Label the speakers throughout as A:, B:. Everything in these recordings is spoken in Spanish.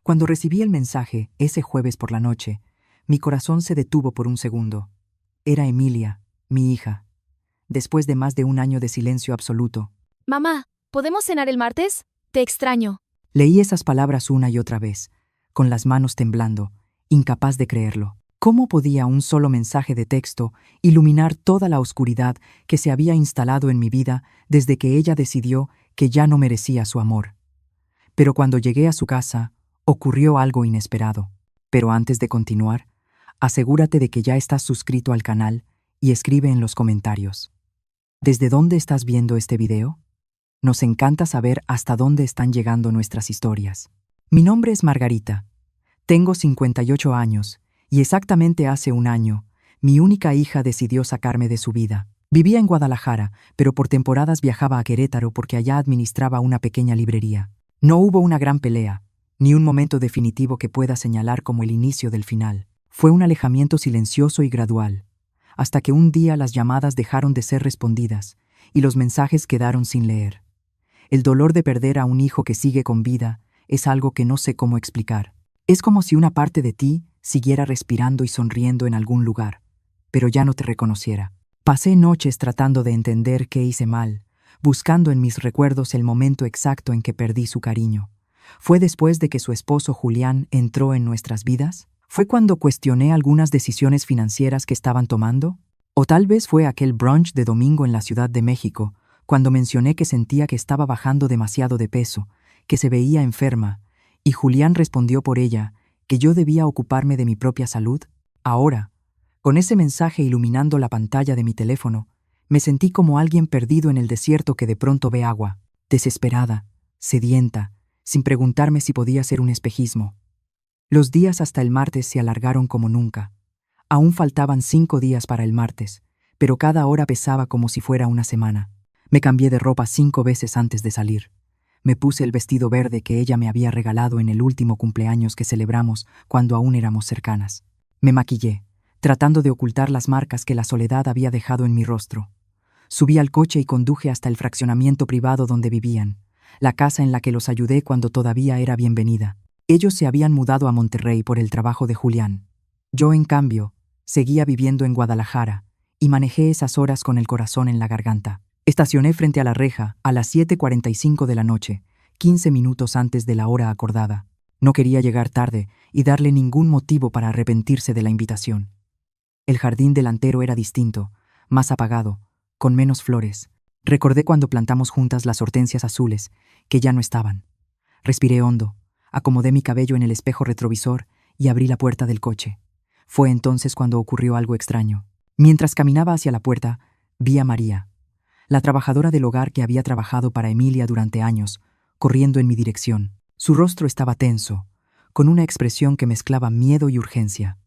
A: Cuando recibí el mensaje, ese jueves por la noche, mi corazón se detuvo por un segundo. Era Emilia, mi hija. Después de más de un año de silencio absoluto,
B: Mamá, ¿podemos cenar el martes? Te extraño.
A: leí esas palabras una y otra vez, con las manos temblando, incapaz de creerlo. ¿Cómo podía un solo mensaje de texto iluminar toda la oscuridad que se había instalado en mi vida desde que ella decidió que ya no merecía su amor? Pero cuando llegué a su casa, ocurrió algo inesperado. Pero antes de continuar, asegúrate de que ya estás suscrito al canal y escribe en los comentarios. ¿Desde dónde estás viendo este video? Nos encanta saber hasta dónde están llegando nuestras historias. Mi nombre es Margarita. Tengo 58 años y exactamente hace un año, mi única hija decidió sacarme de su vida. Vivía en Guadalajara, pero por temporadas viajaba a Querétaro porque allá administraba una pequeña librería. No hubo una gran pelea, ni un momento definitivo que pueda señalar como el inicio del final. Fue un alejamiento silencioso y gradual, hasta que un día las llamadas dejaron de ser respondidas y los mensajes quedaron sin leer. El dolor de perder a un hijo que sigue con vida es algo que no sé cómo explicar. Es como si una parte de ti siguiera respirando y sonriendo en algún lugar, pero ya no te reconociera. Pasé noches tratando de entender qué hice mal, buscando en mis recuerdos el momento exacto en que perdí su cariño. ¿Fue después de que su esposo Julián entró en nuestras vidas? ¿Fue cuando cuestioné algunas decisiones financieras que estaban tomando? ¿O tal vez fue aquel brunch de domingo en la Ciudad de México, cuando mencioné que sentía que estaba bajando demasiado de peso, que se veía enferma, y Julián respondió por ella que yo debía ocuparme de mi propia salud? Ahora, con ese mensaje iluminando la pantalla de mi teléfono, me sentí como alguien perdido en el desierto que de pronto ve agua, desesperada, sedienta, sin preguntarme si podía ser un espejismo. Los días hasta el martes se alargaron como nunca. Aún faltaban 5 días para el martes, pero cada hora pesaba como si fuera una semana. Me cambié de ropa 5 veces antes de salir. Me puse el vestido verde que ella me había regalado en el último cumpleaños que celebramos cuando aún éramos cercanas. Me maquillé, tratando de ocultar las marcas que la soledad había dejado en mi rostro. Subí al coche y conduje hasta el fraccionamiento privado donde vivían, la casa en la que los ayudé cuando todavía era bienvenida. Ellos se habían mudado a Monterrey por el trabajo de Julián. Yo, en cambio, seguía viviendo en Guadalajara y manejé esas horas con el corazón en la garganta. Estacioné frente a la reja a las 7:45 de la noche, 15 minutos antes de la hora acordada. No quería llegar tarde y darle ningún motivo para arrepentirse de la invitación. El jardín delantero era distinto, más apagado, con menos flores. Recordé cuando plantamos juntas las hortensias azules, que ya no estaban. Respiré hondo, acomodé mi cabello en el espejo retrovisor y abrí la puerta del coche. Fue entonces cuando ocurrió algo extraño. Mientras caminaba hacia la puerta, vi a María, la trabajadora del hogar que había trabajado para Emilia durante años, corriendo en mi dirección. Su rostro estaba tenso, con una expresión que mezclaba miedo y urgencia.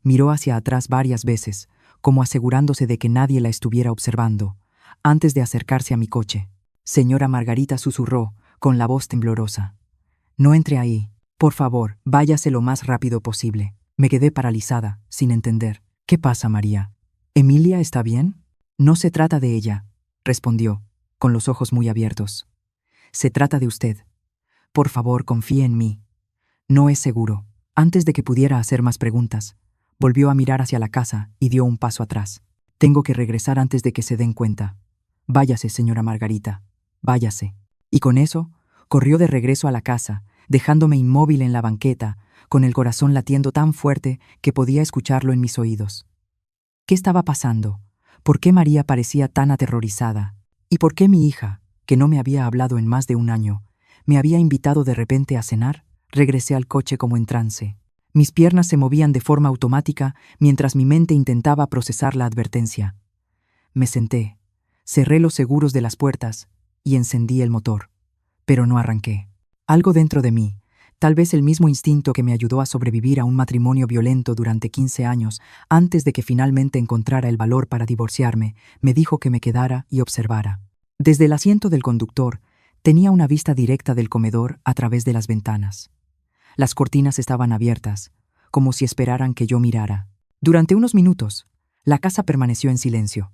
A: Miró hacia atrás varias veces, como asegurándose de que nadie la estuviera observando, antes de acercarse a mi coche. Señora Margarita, susurró, con la voz temblorosa. No entre ahí. Por favor, váyase lo más rápido posible. Me quedé paralizada, sin entender. ¿Qué pasa, María? ¿Emilia está bien? No se trata de ella, respondió, con los ojos muy abiertos. Se trata de usted. Por favor, confíe en mí. No es seguro. Antes de que pudiera hacer más preguntas, volvió a mirar hacia la casa y dio un paso atrás. Tengo que regresar antes de que se den cuenta. Váyase, señora Margarita, váyase. Y con eso, corrió de regreso a la casa, dejándome inmóvil en la banqueta, con el corazón latiendo tan fuerte que podía escucharlo en mis oídos. ¿Qué estaba pasando? ¿Por qué María parecía tan aterrorizada? ¿Y por qué mi hija, que no me había hablado en más de un año, me había invitado de repente a cenar? Regresé al coche como en trance. Mis piernas se movían de forma automática mientras mi mente intentaba procesar la advertencia. Me senté, cerré los seguros de las puertas y encendí el motor. Pero no arranqué. Algo dentro de mí, tal vez el mismo instinto que me ayudó a sobrevivir a un matrimonio violento durante 15 años, antes de que finalmente encontrara el valor para divorciarme, me dijo que me quedara y observara. Desde el asiento del conductor, tenía una vista directa del comedor a través de las ventanas. Las cortinas estaban abiertas, como si esperaran que yo mirara. Durante unos minutos, la casa permaneció en silencio.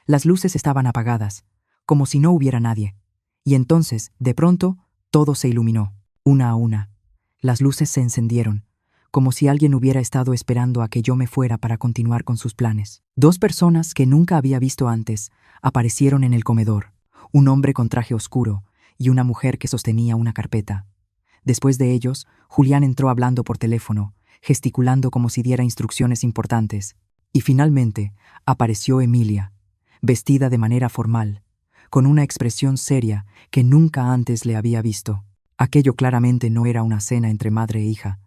A: Las luces estaban apagadas, como si no hubiera nadie. Y entonces, de pronto, todo se iluminó, una a una. Las luces se encendieron, como si alguien hubiera estado esperando a que yo me fuera para continuar con sus planes. Dos personas que nunca había visto antes aparecieron en el comedor, un hombre con traje oscuro y una mujer que sostenía una carpeta. Después de ellos, Julián entró hablando por teléfono, gesticulando como si diera instrucciones importantes. Y finalmente apareció Emilia, vestida de manera formal, con una expresión seria que nunca antes le había visto. Aquello claramente no era una cena entre madre e hija,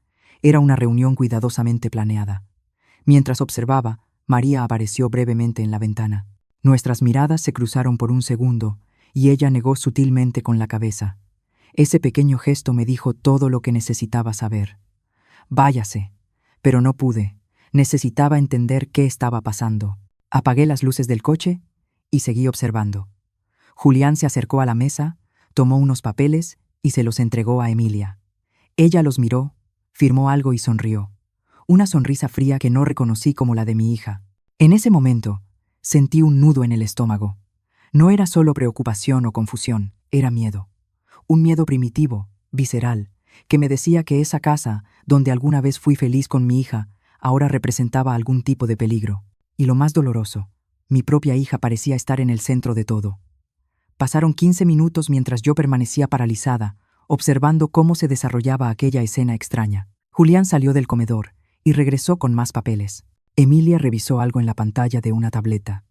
A: era una reunión cuidadosamente planeada. Mientras observaba, María apareció brevemente en la ventana. Nuestras miradas se cruzaron por un segundo, y ella negó sutilmente con la cabeza. Ese pequeño gesto me dijo todo lo que necesitaba saber. Váyase, pero no pude. Necesitaba entender qué estaba pasando. Apagué las luces del coche y seguí observando. Julián se acercó a la mesa, tomó unos papeles y se los entregó a Emilia. Ella los miró, firmó algo y sonrió. Una sonrisa fría que no reconocí como la de mi hija. En ese momento, sentí un nudo en el estómago. No era solo preocupación o confusión, era miedo. Un miedo primitivo, visceral, que me decía que esa casa, donde alguna vez fui feliz con mi hija, ahora representaba algún tipo de peligro. Y lo más doloroso, mi propia hija parecía estar en el centro de todo. Pasaron 15 minutos mientras yo permanecía paralizada, observando cómo se desarrollaba aquella escena extraña. Julián salió del comedor y regresó con más papeles. Emilia revisó algo en la pantalla de una tableta.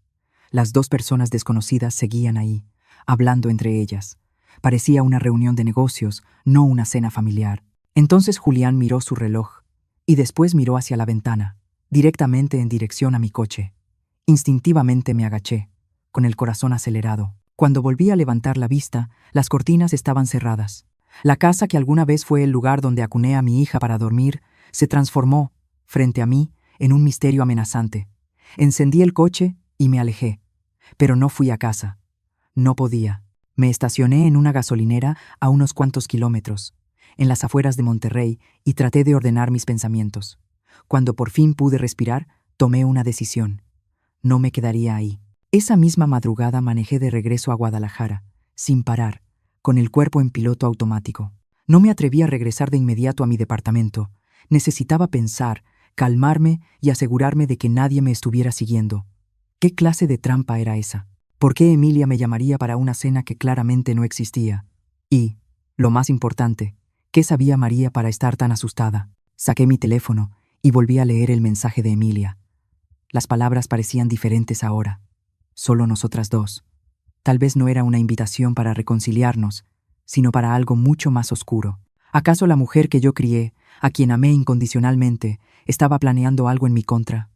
A: Las dos personas desconocidas seguían ahí, hablando entre ellas. Parecía una reunión de negocios, no una cena familiar. Entonces Julián miró su reloj y después miró hacia la ventana, directamente en dirección a mi coche. Instintivamente me agaché, con el corazón acelerado. Cuando volví a levantar la vista, las cortinas estaban cerradas. La casa que alguna vez fue el lugar donde acuné a mi hija para dormir, se transformó, frente a mí, en un misterio amenazante. Encendí el coche y me alejé. Pero no fui a casa. No podía. Me estacioné en una gasolinera a unos cuantos kilómetros, en las afueras de Monterrey, y traté de ordenar mis pensamientos. Cuando por fin pude respirar, tomé una decisión. No me quedaría ahí. Esa misma madrugada manejé de regreso a Guadalajara, sin parar, con el cuerpo en piloto automático. No me atreví a regresar de inmediato a mi departamento. Necesitaba pensar, calmarme y asegurarme de que nadie me estuviera siguiendo. ¿Qué clase de trampa era esa? ¿Por qué Emilia me llamaría para una cena que claramente no existía? Y, lo más importante, ¿qué sabía María para estar tan asustada? Saqué mi teléfono y volví a leer el mensaje de Emilia. Las palabras parecían diferentes ahora. Solo nosotras dos. Tal vez no era una invitación para reconciliarnos, sino para algo mucho más oscuro. ¿Acaso la mujer que yo crié, a quien amé incondicionalmente, estaba planeando algo en mi contra?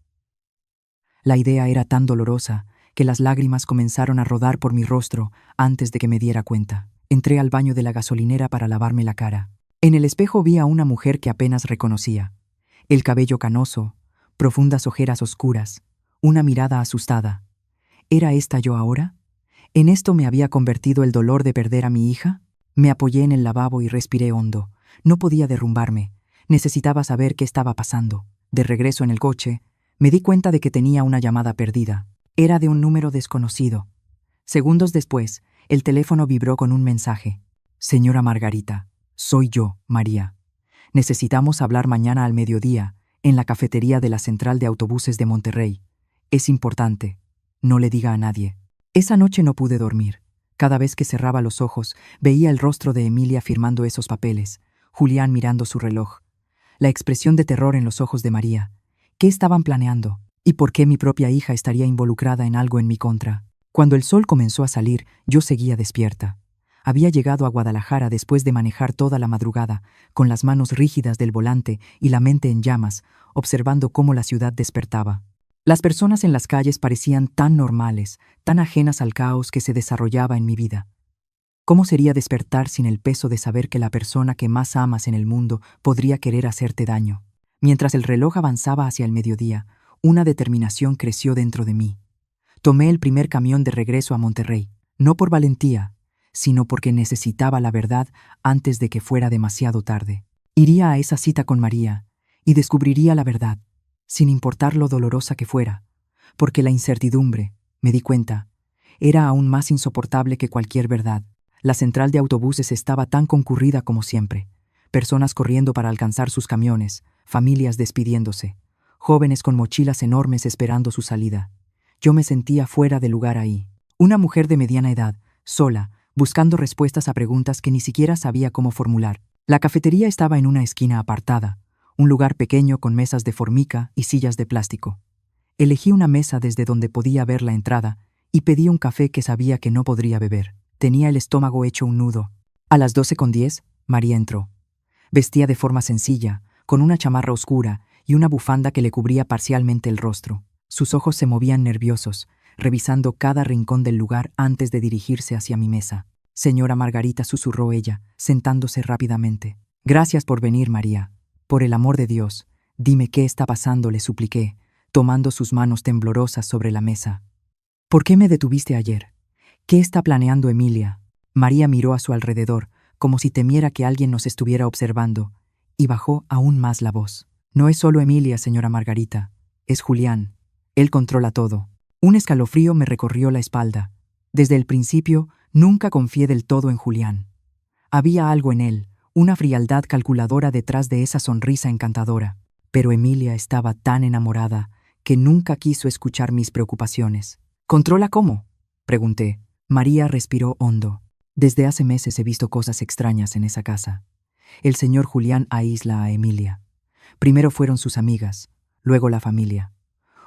A: La idea era tan dolorosa que las lágrimas comenzaron a rodar por mi rostro antes de que me diera cuenta. Entré al baño de la gasolinera para lavarme la cara. En el espejo vi a una mujer que apenas reconocía. El cabello canoso, profundas ojeras oscuras, una mirada asustada. ¿Era esta yo ahora? ¿En esto me había convertido el dolor de perder a mi hija? Me apoyé en el lavabo y respiré hondo. No podía derrumbarme. Necesitaba saber qué estaba pasando. De regreso en el coche, me di cuenta de que tenía una llamada perdida. Era de un número desconocido. Segundos después, el teléfono vibró con un mensaje. Señora Margarita, soy yo, María. Necesitamos hablar mañana al mediodía, en la cafetería de la Central de Autobuses de Monterrey. Es importante. No le diga a nadie. Esa noche no pude dormir. Cada vez que cerraba los ojos, veía el rostro de Emilia firmando esos papeles, Julián mirando su reloj, la expresión de terror en los ojos de María. ¿Qué estaban planeando? ¿Y por qué mi propia hija estaría involucrada en algo en mi contra? Cuando el sol comenzó a salir, yo seguía despierta. Había llegado a Guadalajara después de manejar toda la madrugada, con las manos rígidas del volante y la mente en llamas, observando cómo la ciudad despertaba. Las personas en las calles parecían tan normales, tan ajenas al caos que se desarrollaba en mi vida. ¿Cómo sería despertar sin el peso de saber que la persona que más amas en el mundo podría querer hacerte daño? Mientras el reloj avanzaba hacia el mediodía, una determinación creció dentro de mí. Tomé el primer camión de regreso a Monterrey, no por valentía, sino porque necesitaba la verdad antes de que fuera demasiado tarde. Iría a esa cita con María y descubriría la verdad, sin importar lo dolorosa que fuera, porque la incertidumbre, me di cuenta, era aún más insoportable que cualquier verdad. La central de autobuses estaba tan concurrida como siempre, Personas corriendo para alcanzar sus camiones, familias despidiéndose, jóvenes con mochilas enormes esperando su salida. Yo me sentía fuera de lugar ahí. Una mujer de mediana edad, sola, buscando respuestas a preguntas que ni siquiera sabía cómo formular. La cafetería estaba en una esquina apartada, un lugar pequeño con mesas de formica y sillas de plástico. Elegí una mesa desde donde podía ver la entrada y pedí un café que sabía que no podría beber. Tenía el estómago hecho un nudo. A las 12:10, María entró. Vestía de forma sencilla, con una chamarra oscura y una bufanda que le cubría parcialmente el rostro. Sus ojos se movían nerviosos, revisando cada rincón del lugar antes de dirigirse hacia mi mesa. Señora Margarita, susurró ella, sentándose rápidamente. Gracias por venir, María. Por el amor de Dios, dime qué está pasando, le supliqué, tomando sus manos temblorosas sobre la mesa. ¿Por qué me detuviste ayer? ¿Qué está planeando Emilia? María miró a su alrededor, como si temiera que alguien nos estuviera observando, y bajó aún más la voz. No es solo Emilia, señora Margarita, es Julián. Él controla todo. Un escalofrío me recorrió la espalda. Desde el principio, nunca confié del todo en Julián. Había algo en él, una frialdad calculadora detrás de esa sonrisa encantadora. Pero Emilia estaba tan enamorada que nunca quiso escuchar mis preocupaciones. ¿Controla cómo?, pregunté. María respiró hondo. Desde hace meses he visto cosas extrañas en esa casa. El señor Julián aísla a Emilia. Primero fueron sus amigas, luego la familia.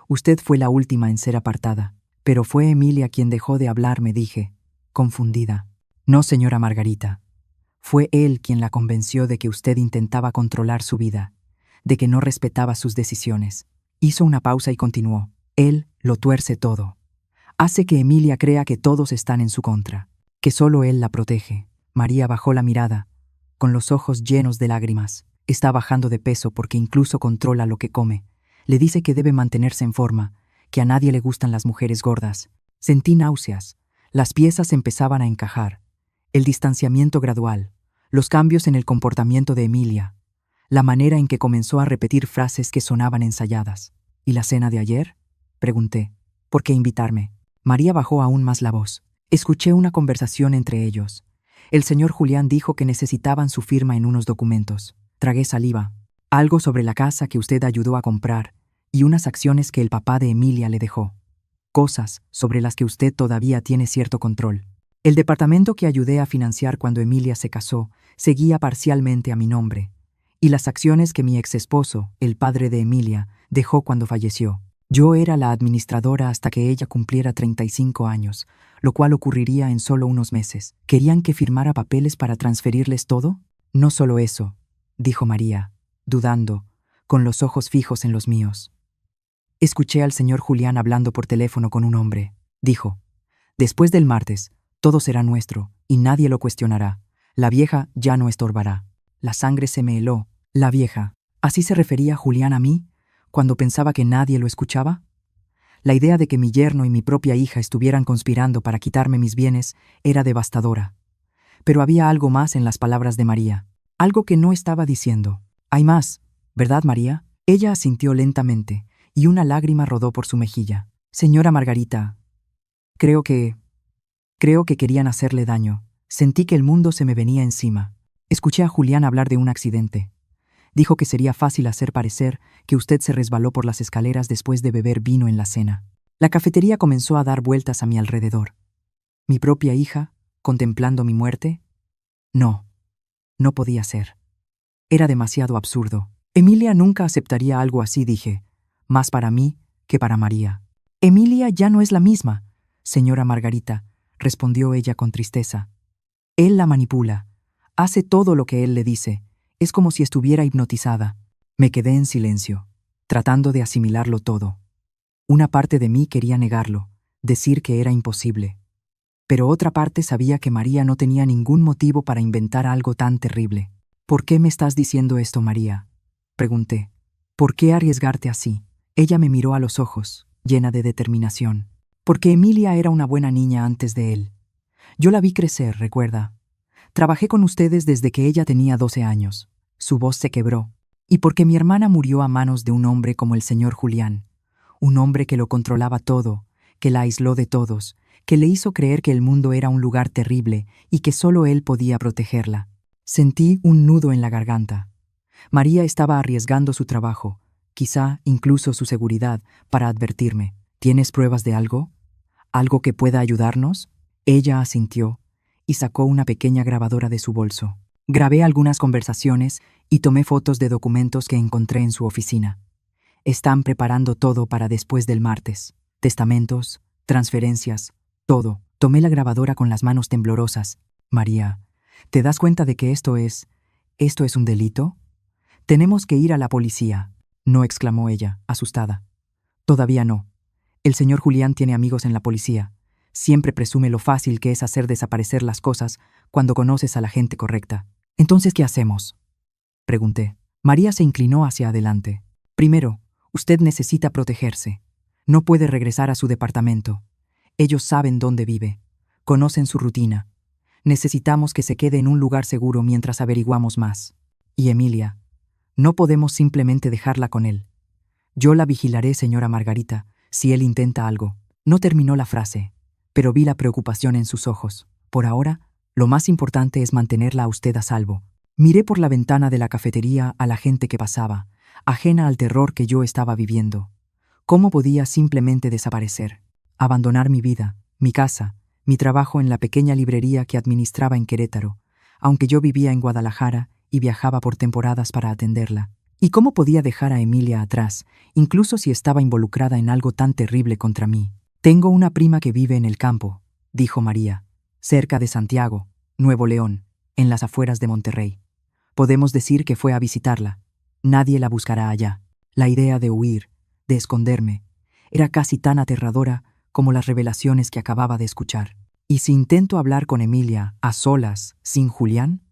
A: Usted fue la última en ser apartada, pero fue Emilia quien dejó de hablar, me dije, confundida. No, señora Margarita. Fue él quien la convenció de que usted intentaba controlar su vida, de que no respetaba sus decisiones. Hizo una pausa y continuó. Él lo tuerce todo. Hace que Emilia crea que todos están en su contra, que solo él la protege. María bajó la mirada, con los ojos llenos de lágrimas. Está bajando de peso porque incluso controla lo que come. Le dice que debe mantenerse en forma, que a nadie le gustan las mujeres gordas. Sentí náuseas. Las piezas empezaban a encajar. El distanciamiento gradual, los cambios en el comportamiento de Emilia, la manera en que comenzó a repetir frases que sonaban ensayadas. ¿Y la cena de ayer?, pregunté. ¿Por qué invitarme? María bajó aún más la voz. Escuché una conversación entre ellos. El señor Julián dijo que necesitaban su firma en unos documentos. Tragué saliva. Algo sobre la casa que usted ayudó a comprar y unas acciones que el papá de Emilia le dejó. Cosas sobre las que usted todavía tiene cierto control. El departamento que ayudé a financiar cuando Emilia se casó seguía parcialmente a mi nombre, y las acciones que mi exesposo, el padre de Emilia, dejó cuando falleció. Yo era la administradora hasta que ella cumpliera 35 años, lo cual ocurriría en solo unos meses. ¿Querían que firmara papeles para transferirles todo? No solo eso, dijo María, dudando, con los ojos fijos en los míos. Escuché al señor Julián hablando por teléfono con un hombre. Dijo, después del martes, todo será nuestro, y nadie lo cuestionará. La vieja ya no estorbará. La sangre se me heló. La vieja. ¿Así se refería Julián a mí, cuando pensaba que nadie lo escuchaba? La idea de que mi yerno y mi propia hija estuvieran conspirando para quitarme mis bienes era devastadora. Pero había algo más en las palabras de María. Algo que no estaba diciendo. Hay más, ¿verdad, María? Ella asintió lentamente, y una lágrima rodó por su mejilla. Señora Margarita, creo que querían hacerle daño. Sentí que el mundo se me venía encima. Escuché a Julián hablar de un accidente. Dijo que sería fácil hacer parecer que usted se resbaló por las escaleras después de beber vino en la cena. La cafetería comenzó a dar vueltas a mi alrededor. ¿Mi propia hija, contemplando mi muerte? No, no podía ser. Era demasiado absurdo. Emilia nunca aceptaría algo así, dije, más para mí que para María. Emilia ya no es la misma, señora Margarita, respondió ella con tristeza. Él la manipula, hace todo lo que él le dice, es como si estuviera hipnotizada. Me quedé en silencio, tratando de asimilarlo todo. Una parte de mí quería negarlo, decir que era imposible. Pero otra parte sabía que María no tenía ningún motivo para inventar algo tan terrible. ¿Por qué me estás diciendo esto, María?, pregunté. ¿Por qué arriesgarte así? Ella me miró a los ojos, llena de determinación. Porque Emilia era una buena niña antes de él. Yo la vi crecer, recuerda. Trabajé con ustedes desde que ella tenía 12 años. Su voz se quebró. Y porque mi hermana murió a manos de un hombre como el señor Julián. Un hombre que lo controlaba todo, que la aisló de todos, que le hizo creer que el mundo era un lugar terrible y que solo él podía protegerla. Sentí un nudo en la garganta. María estaba arriesgando su trabajo, quizá incluso su seguridad, para advertirme. ¿Tienes pruebas de algo? ¿Algo que pueda ayudarnos? Ella asintió y sacó una pequeña grabadora de su bolso. Grabé algunas conversaciones y tomé fotos de documentos que encontré en su oficina. Están preparando todo para después del martes. Testamentos, transferencias, todo. Tomé la grabadora con las manos temblorosas. María, ¿te das cuenta de que esto es un delito? Tenemos que ir a la policía, no exclamó ella, asustada. Todavía no. El señor Julián tiene amigos en la policía. Siempre presume lo fácil que es hacer desaparecer las cosas cuando conoces a la gente correcta. Entonces, ¿qué hacemos?, pregunté. María se inclinó hacia adelante. Primero, usted necesita protegerse. No puede regresar a su departamento. Ellos saben dónde vive. Conocen su rutina. Necesitamos que se quede en un lugar seguro mientras averiguamos más. Y Emilia, no podemos simplemente dejarla con él. Yo la vigilaré, señora Margarita, si él intenta algo. No terminó la frase, pero vi la preocupación en sus ojos. Por ahora, lo más importante es mantenerla a usted a salvo. Miré por la ventana de la cafetería a la gente que pasaba, ajena al terror que yo estaba viviendo. ¿Cómo podía simplemente desaparecer? Abandonar mi vida, mi casa, mi trabajo en la pequeña librería que administraba en Querétaro, aunque yo vivía en Guadalajara y viajaba por temporadas para atenderla. ¿Y cómo podía dejar a Emilia atrás, incluso si estaba involucrada en algo tan terrible contra mí? Tengo una prima que vive en el campo, dijo María, cerca de Santiago, Nuevo León, en las afueras de Monterrey. Podemos decir que fue a visitarla. Nadie la buscará allá. La idea de huir, de esconderme, era casi tan aterradora como las revelaciones que acababa de escuchar. ¿Y si intento hablar con Emilia, a solas, sin Julián?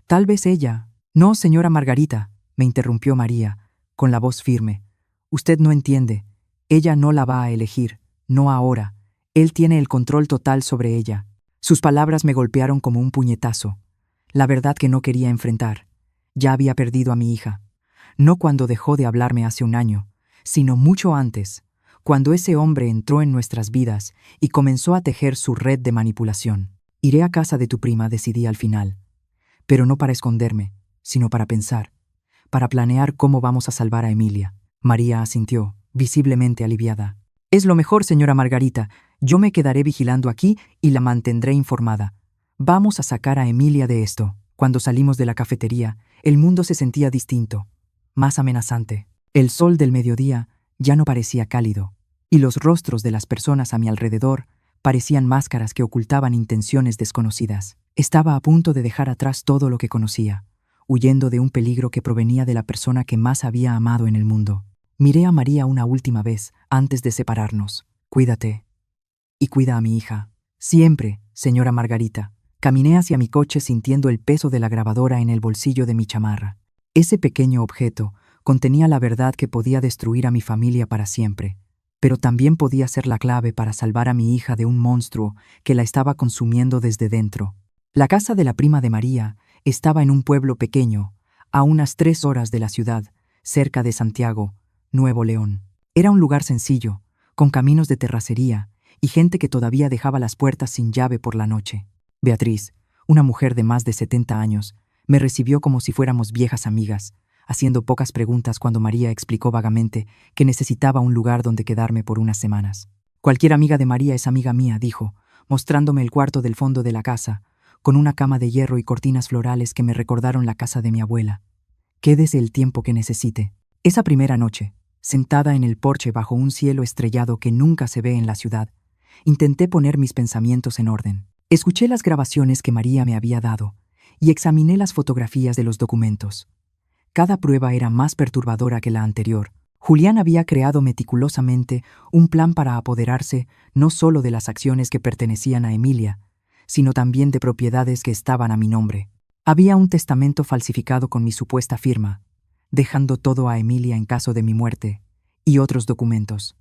A: Tal vez ella... No, señora Margarita, me interrumpió María, con la voz firme. Usted no entiende. Ella no la va a elegir, no ahora. Él tiene el control total sobre ella. Sus palabras me golpearon como un puñetazo. La verdad que no quería enfrentar. Ya había perdido a mi hija. No cuando dejó de hablarme hace un año, sino mucho antes, cuando ese hombre entró en nuestras vidas y comenzó a tejer su red de manipulación. Iré a casa de tu prima, decidí al final. Pero no para esconderme, sino para pensar, para planear cómo vamos a salvar a Emilia. María asintió, visiblemente aliviada. Es lo mejor, señora Margarita. Yo me quedaré vigilando aquí y la mantendré informada. Vamos a sacar a Emilia de esto. Cuando salimos de la cafetería, el mundo se sentía distinto, más amenazante. El sol del mediodía ya no parecía cálido, y los rostros de las personas a mi alrededor parecían máscaras que ocultaban intenciones desconocidas. Estaba a punto de dejar atrás todo lo que conocía, huyendo de un peligro que provenía de la persona que más había amado en el mundo. Miré a María una última vez antes de separarnos. Cuídate. Y cuida a mi hija. Siempre, señora Margarita. Caminé hacia mi coche sintiendo el peso de la grabadora en el bolsillo de mi chamarra. Ese pequeño objeto contenía la verdad que podía destruir a mi familia para siempre, pero también podía ser la clave para salvar a mi hija de un monstruo que la estaba consumiendo desde dentro. La casa de la prima de María estaba en un pueblo pequeño, a unas 3 horas de la ciudad, cerca de Santiago, Nuevo León. Era un lugar sencillo, con caminos de terracería y gente que todavía dejaba las puertas sin llave por la noche. Beatriz, una mujer de más de 70 años, me recibió como si fuéramos viejas amigas, haciendo pocas preguntas cuando María explicó vagamente que necesitaba un lugar donde quedarme por unas semanas. Cualquier amiga de María es amiga mía, dijo, mostrándome el cuarto del fondo de la casa, con una cama de hierro y cortinas florales que me recordaron la casa de mi abuela. Quédese el tiempo que necesite. Esa primera noche, sentada en el porche bajo un cielo estrellado que nunca se ve en la ciudad, intenté poner mis pensamientos en orden. Escuché las grabaciones que María me había dado y examiné las fotografías de los documentos. Cada prueba era más perturbadora que la anterior. Julián había creado meticulosamente un plan para apoderarse no solo de las acciones que pertenecían a Emilia, sino también de propiedades que estaban a mi nombre. Había un testamento falsificado con mi supuesta firma, dejando todo a Emilia en caso de mi muerte, y otros documentos,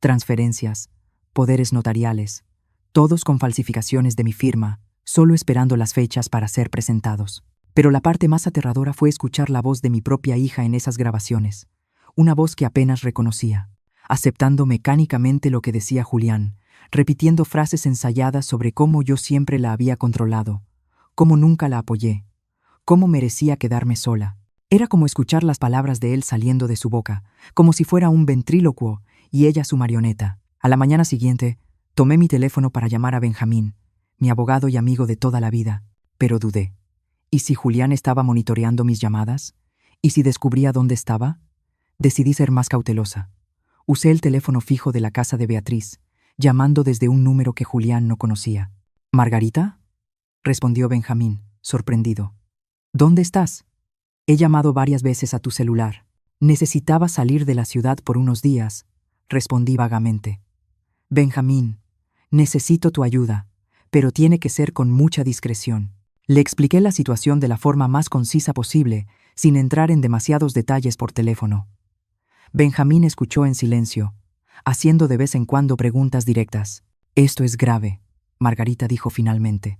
A: transferencias, poderes notariales, todos con falsificaciones de mi firma, solo esperando las fechas para ser presentados. Pero la parte más aterradora fue escuchar la voz de mi propia hija en esas grabaciones, una voz que apenas reconocía, aceptando mecánicamente lo que decía Julián, repitiendo frases ensayadas sobre cómo yo siempre la había controlado, cómo nunca la apoyé, ¿Cómo merecía quedarme sola? Era como escuchar las palabras de él saliendo de su boca, como si fuera un ventrílocuo y ella su marioneta. A la mañana siguiente, tomé mi teléfono para llamar a Benjamín, mi abogado y amigo de toda la vida, pero dudé. ¿Y si Julián estaba monitoreando mis llamadas? ¿Y si descubría dónde estaba? Decidí ser más cautelosa. Usé el teléfono fijo de la casa de Beatriz, llamando desde un número que Julián no conocía. ¿Margarita? Respondió Benjamín, sorprendido. ¿Dónde estás? He llamado varias veces a tu celular. Necesitaba salir de la ciudad por unos días, respondí vagamente. Benjamín, necesito tu ayuda, pero tiene que ser con mucha discreción. Le expliqué la situación de la forma más concisa posible, sin entrar en demasiados detalles por teléfono. Benjamín escuchó en silencio, haciendo de vez en cuando preguntas directas. Esto es grave, Margarita dijo finalmente.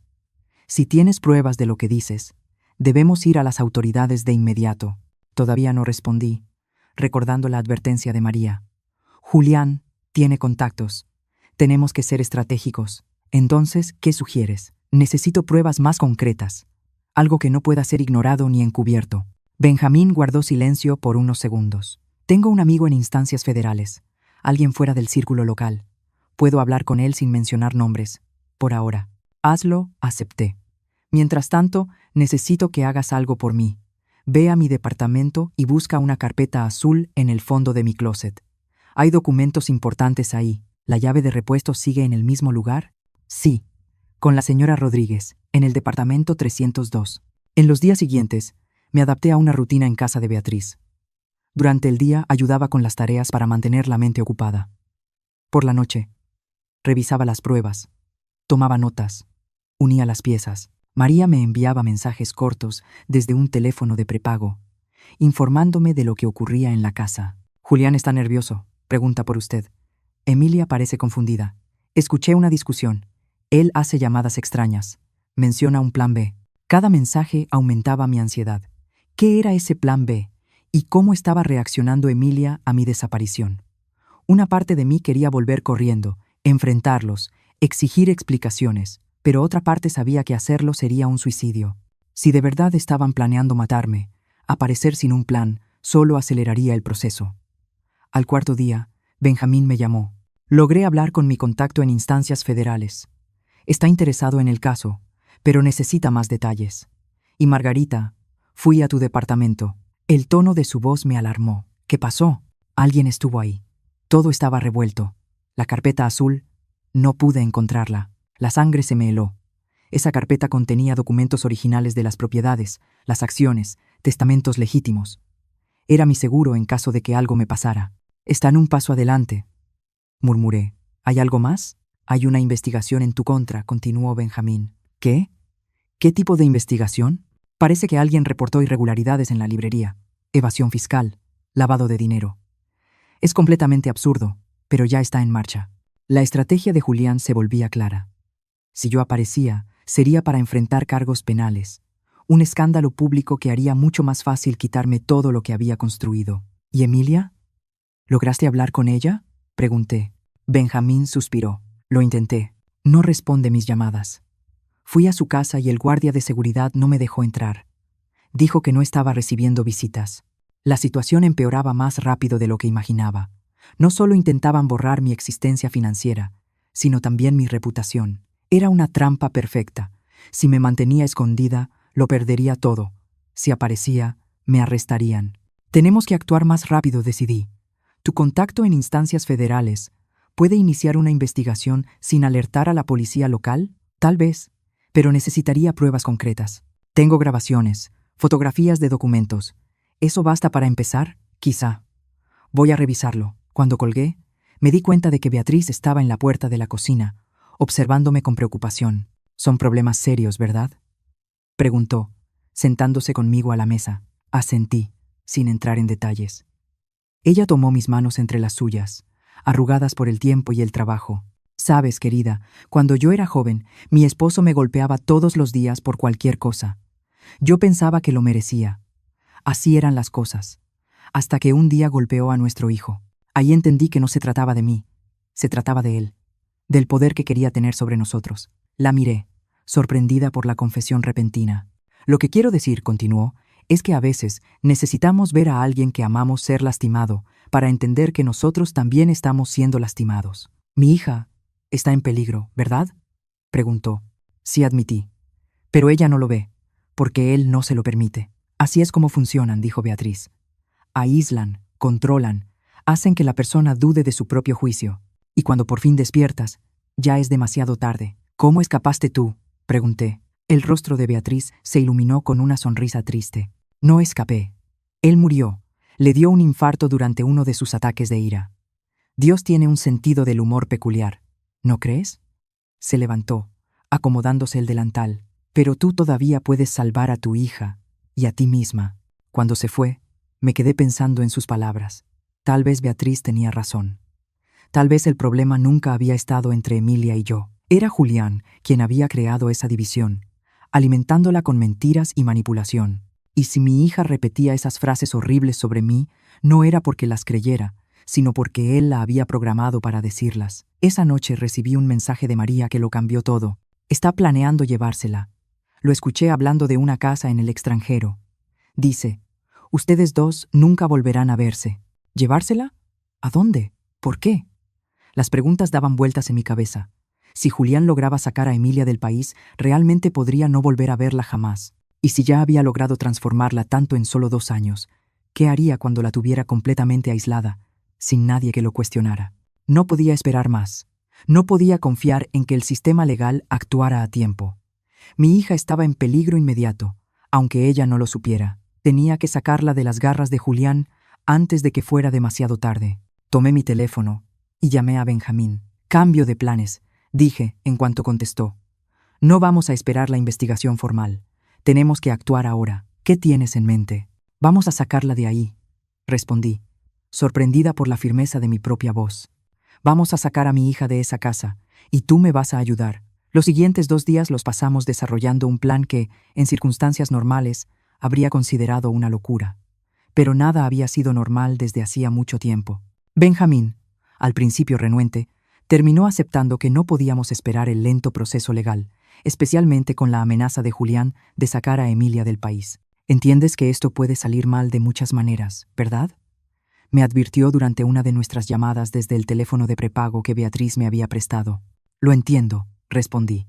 A: Si tienes pruebas de lo que dices, debemos ir a las autoridades de inmediato. Todavía no respondí, recordando la advertencia de María. Julián tiene contactos. Tenemos que ser estratégicos. Entonces, ¿qué sugieres? Necesito pruebas más concretas. Algo que no pueda ser ignorado ni encubierto. Benjamín guardó silencio por unos segundos. Tengo un amigo en instancias federales, alguien fuera del círculo local. Puedo hablar con él sin mencionar nombres. Por ahora. Hazlo, acepté. Mientras tanto, necesito que hagas algo por mí. Ve a mi departamento y busca una carpeta azul en el fondo de mi closet. Hay documentos importantes ahí. ¿La llave de repuesto sigue en el mismo lugar? Sí, con la señora Rodríguez, en el departamento 302. En los días siguientes, me adapté a una rutina en casa de Beatriz. Durante el día ayudaba con las tareas para mantener la mente ocupada. Por la noche, revisaba las pruebas, tomaba notas, unía las piezas. María me enviaba mensajes cortos desde un teléfono de prepago, informándome de lo que ocurría en la casa. Julián está nervioso, pregunta por usted. Emilia parece confundida. Escuché una discusión. Él hace llamadas extrañas. Menciona un plan B. Cada mensaje aumentaba mi ansiedad. ¿Qué era ese plan B? ¿Y cómo estaba reaccionando Emilia a mi desaparición? Una parte de mí quería volver corriendo, enfrentarlos, exigir explicaciones, pero otra parte sabía que hacerlo sería un suicidio. Si de verdad estaban planeando matarme, aparecer sin un plan solo aceleraría el proceso. Al cuarto día, Benjamín me llamó. Logré hablar con mi contacto en instancias federales. Está interesado en el caso, pero necesita más detalles. Y Margarita, fui a tu departamento. El tono de su voz me alarmó. ¿Qué pasó? Alguien estuvo ahí. Todo estaba revuelto. La carpeta azul, no pude encontrarla. La sangre se me heló. Esa carpeta contenía documentos originales de las propiedades, las acciones, testamentos legítimos. Era mi seguro en caso de que algo me pasara. Están un paso adelante, murmuré. ¿Hay algo más? Hay una investigación en tu contra, continuó Benjamín. ¿Qué? ¿Qué tipo de investigación? Parece que alguien reportó irregularidades en la librería. Evasión fiscal, lavado de dinero. Es completamente absurdo, pero ya está en marcha. La estrategia de Julián se volvía clara. Si yo aparecía, sería para enfrentar cargos penales. Un escándalo público que haría mucho más fácil quitarme todo lo que había construido. ¿Y Emilia? ¿Lograste hablar con ella? Pregunté. Benjamín suspiró. Lo intenté. No responde mis llamadas. Fui a su casa y el guardia de seguridad no me dejó entrar. Dijo que no estaba recibiendo visitas. La situación empeoraba más rápido de lo que imaginaba. No solo intentaban borrar mi existencia financiera, sino también mi reputación. Era una trampa perfecta. Si me mantenía escondida, lo perdería todo. Si aparecía, me arrestarían. Tenemos que actuar más rápido, decidí. Tu contacto en instancias federales puede iniciar una investigación sin alertar a la policía local, tal vez, pero necesitaría pruebas concretas. Tengo grabaciones, fotografías de documentos. ¿Eso basta para empezar? Quizá. Voy a revisarlo. Cuando colgué, me di cuenta de que Beatriz estaba en la puerta de la cocina, observándome con preocupación. Son problemas serios, ¿verdad? Preguntó, sentándose conmigo a la mesa. Asentí, sin entrar en detalles. Ella tomó mis manos entre las suyas, arrugadas por el tiempo y el trabajo. Sabes, querida, cuando yo era joven, mi esposo me golpeaba todos los días por cualquier cosa. Yo pensaba que lo merecía. Así eran las cosas. Hasta que un día golpeó a nuestro hijo. Ahí entendí que no se trataba de mí. Se trataba de él. Del poder que quería tener sobre nosotros. La miré, sorprendida por la confesión repentina. Lo que quiero decir, continuó, es que a veces necesitamos ver a alguien que amamos ser lastimado para entender que nosotros también estamos siendo lastimados. Mi hija está en peligro, ¿verdad?, preguntó. Sí, admití. Pero ella no lo ve, porque él no se lo permite. Así es como funcionan, dijo Beatriz. Aíslan, controlan, hacen que la persona dude de su propio juicio. Y cuando por fin despiertas, ya es demasiado tarde. ¿Cómo escapaste tú?, pregunté. El rostro de Beatriz se iluminó con una sonrisa triste. No escapé. Él murió. Le dio un infarto durante uno de sus ataques de ira. Dios tiene un sentido del humor peculiar, ¿no crees? Se levantó, acomodándose el delantal. Pero tú todavía puedes salvar a tu hija y a ti misma. Cuando se fue, me quedé pensando en sus palabras. Tal vez Beatriz tenía razón. Tal vez el problema nunca había estado entre Emilia y yo. Era Julián quien había creado esa división, alimentándola con mentiras y manipulación. Y si mi hija repetía esas frases horribles sobre mí, no era porque las creyera, sino porque él la había programado para decirlas. Esa noche recibí un mensaje de María que lo cambió todo. Está planeando llevársela. Lo escuché hablando de una casa en el extranjero. Dice, ustedes dos nunca volverán a verse. ¿Llevársela? ¿A dónde? ¿Por qué? Las preguntas daban vueltas en mi cabeza. Si Julián lograba sacar a Emilia del país, realmente podría no volver a verla jamás. Y si ya había logrado transformarla tanto en solo 2 años, ¿qué haría cuando la tuviera completamente aislada, sin nadie que lo cuestionara? No podía esperar más. No podía confiar en que el sistema legal actuara a tiempo. Mi hija estaba en peligro inmediato, aunque ella no lo supiera. Tenía que sacarla de las garras de Julián antes de que fuera demasiado tarde. Tomé mi teléfono y llamé a Benjamín. Cambio de planes, dije en cuanto contestó. No vamos a esperar la investigación formal. Tenemos que actuar ahora. ¿Qué tienes en mente? Vamos a sacarla de ahí, respondí, sorprendida por la firmeza de mi propia voz. Vamos a sacar a mi hija de esa casa, y tú me vas a ayudar. Los siguientes 2 días los pasamos desarrollando un plan que, en circunstancias normales, habría considerado una locura. Pero nada había sido normal desde hacía mucho tiempo. Benjamín, al principio renuente, terminó aceptando que no podíamos esperar el lento proceso legal, especialmente con la amenaza de Julián de sacar a Emilia del país. Entiendes que esto puede salir mal de muchas maneras, ¿verdad? Me advirtió durante una de nuestras llamadas desde el teléfono de prepago que Beatriz me había prestado. Lo entiendo, respondí.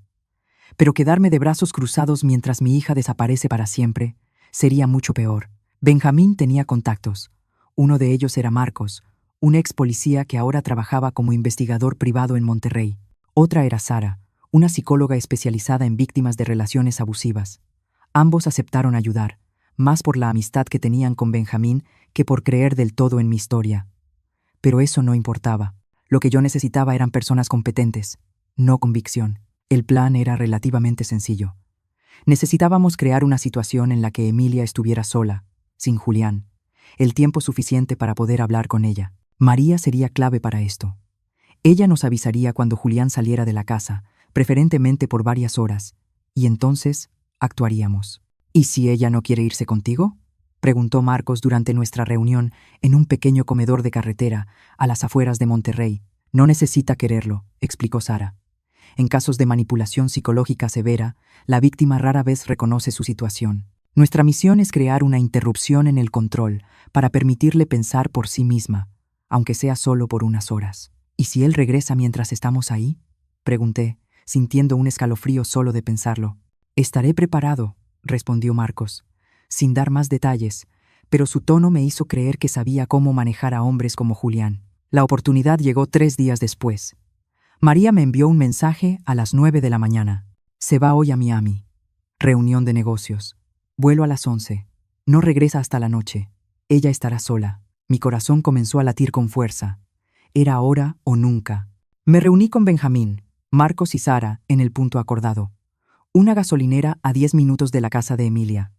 A: Pero quedarme de brazos cruzados mientras mi hija desaparece para siempre sería mucho peor. Benjamín tenía contactos. Uno de ellos era Marcos, un ex policía que ahora trabajaba como investigador privado en Monterrey. Otra era Sara, una psicóloga especializada en víctimas de relaciones abusivas. Ambos aceptaron ayudar, más por la amistad que tenían con Benjamín que por creer del todo en mi historia. Pero eso no importaba. Lo que yo necesitaba eran personas competentes, no convicción. El plan era relativamente sencillo. Necesitábamos crear una situación en la que Emilia estuviera sola, sin Julián, el tiempo suficiente para poder hablar con ella. María sería clave para esto. Ella nos avisaría cuando Julián saliera de la casa, preferentemente por varias horas, y entonces actuaríamos. ¿Y si ella no quiere irse contigo?, preguntó Marcos durante nuestra reunión en un pequeño comedor de carretera a las afueras de Monterrey. No necesita quererlo, explicó Sara. En casos de manipulación psicológica severa, la víctima rara vez reconoce su situación. Nuestra misión es crear una interrupción en el control para permitirle pensar por sí misma, aunque sea solo por unas horas. ¿Y si él regresa mientras estamos ahí?, pregunté, sintiendo un escalofrío solo de pensarlo. Estaré preparado, respondió Marcos, sin dar más detalles, pero su tono me hizo creer que sabía cómo manejar a hombres como Julián. La oportunidad llegó 3 días después. María me envió un mensaje a las 9 de la mañana. Se va hoy a Miami. Reunión de negocios. Vuelo a las 11. No regresa hasta la noche. Ella estará sola. Mi corazón comenzó a latir con fuerza. Era ahora o nunca. Me reuní con Benjamín, Marcos y Sara en el punto acordado. Una gasolinera a 10 minutos de la casa de Emilia.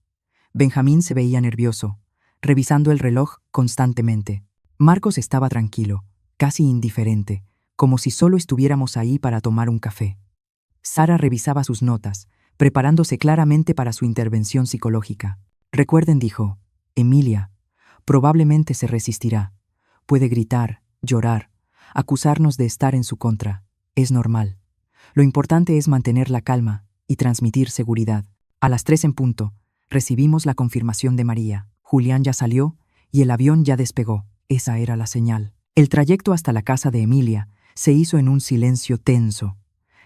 A: Benjamín se veía nervioso, revisando el reloj constantemente. Marcos estaba tranquilo, casi indiferente, como si solo estuviéramos ahí para tomar un café. Sara revisaba sus notas, preparándose claramente para su intervención psicológica. Recuerden, dijo, Emilia, probablemente se resistirá. Puede gritar, llorar, acusarnos de estar en su contra. Es normal. Lo importante es mantener la calma y transmitir seguridad. A las 3 en punto, Recibimos la confirmación de María. Julián ya salió y el avión ya despegó. Esa era la señal. El trayecto hasta la casa de Emilia se hizo en un silencio tenso.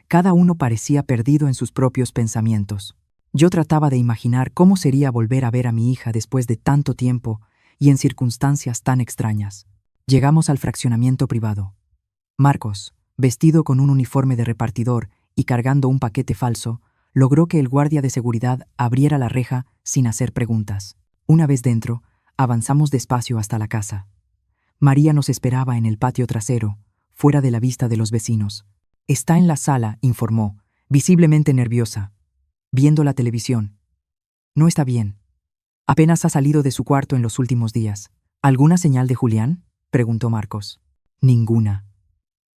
A: Cada uno parecía perdido en sus propios pensamientos. Yo trataba de imaginar cómo sería volver a ver a mi hija después de tanto tiempo y en circunstancias tan extrañas. Llegamos al fraccionamiento privado. Marcos, vestido con un uniforme de repartidor y cargando un paquete falso, logró que el guardia de seguridad abriera la reja sin hacer preguntas. Una vez dentro, avanzamos despacio hasta la casa. María nos esperaba en el patio trasero, fuera de la vista de los vecinos. Está en la sala, informó, visiblemente nerviosa, viendo la televisión. No está bien. Apenas ha salido de su cuarto en los últimos días. ¿Alguna señal de Julián?, preguntó Marcos. Ninguna.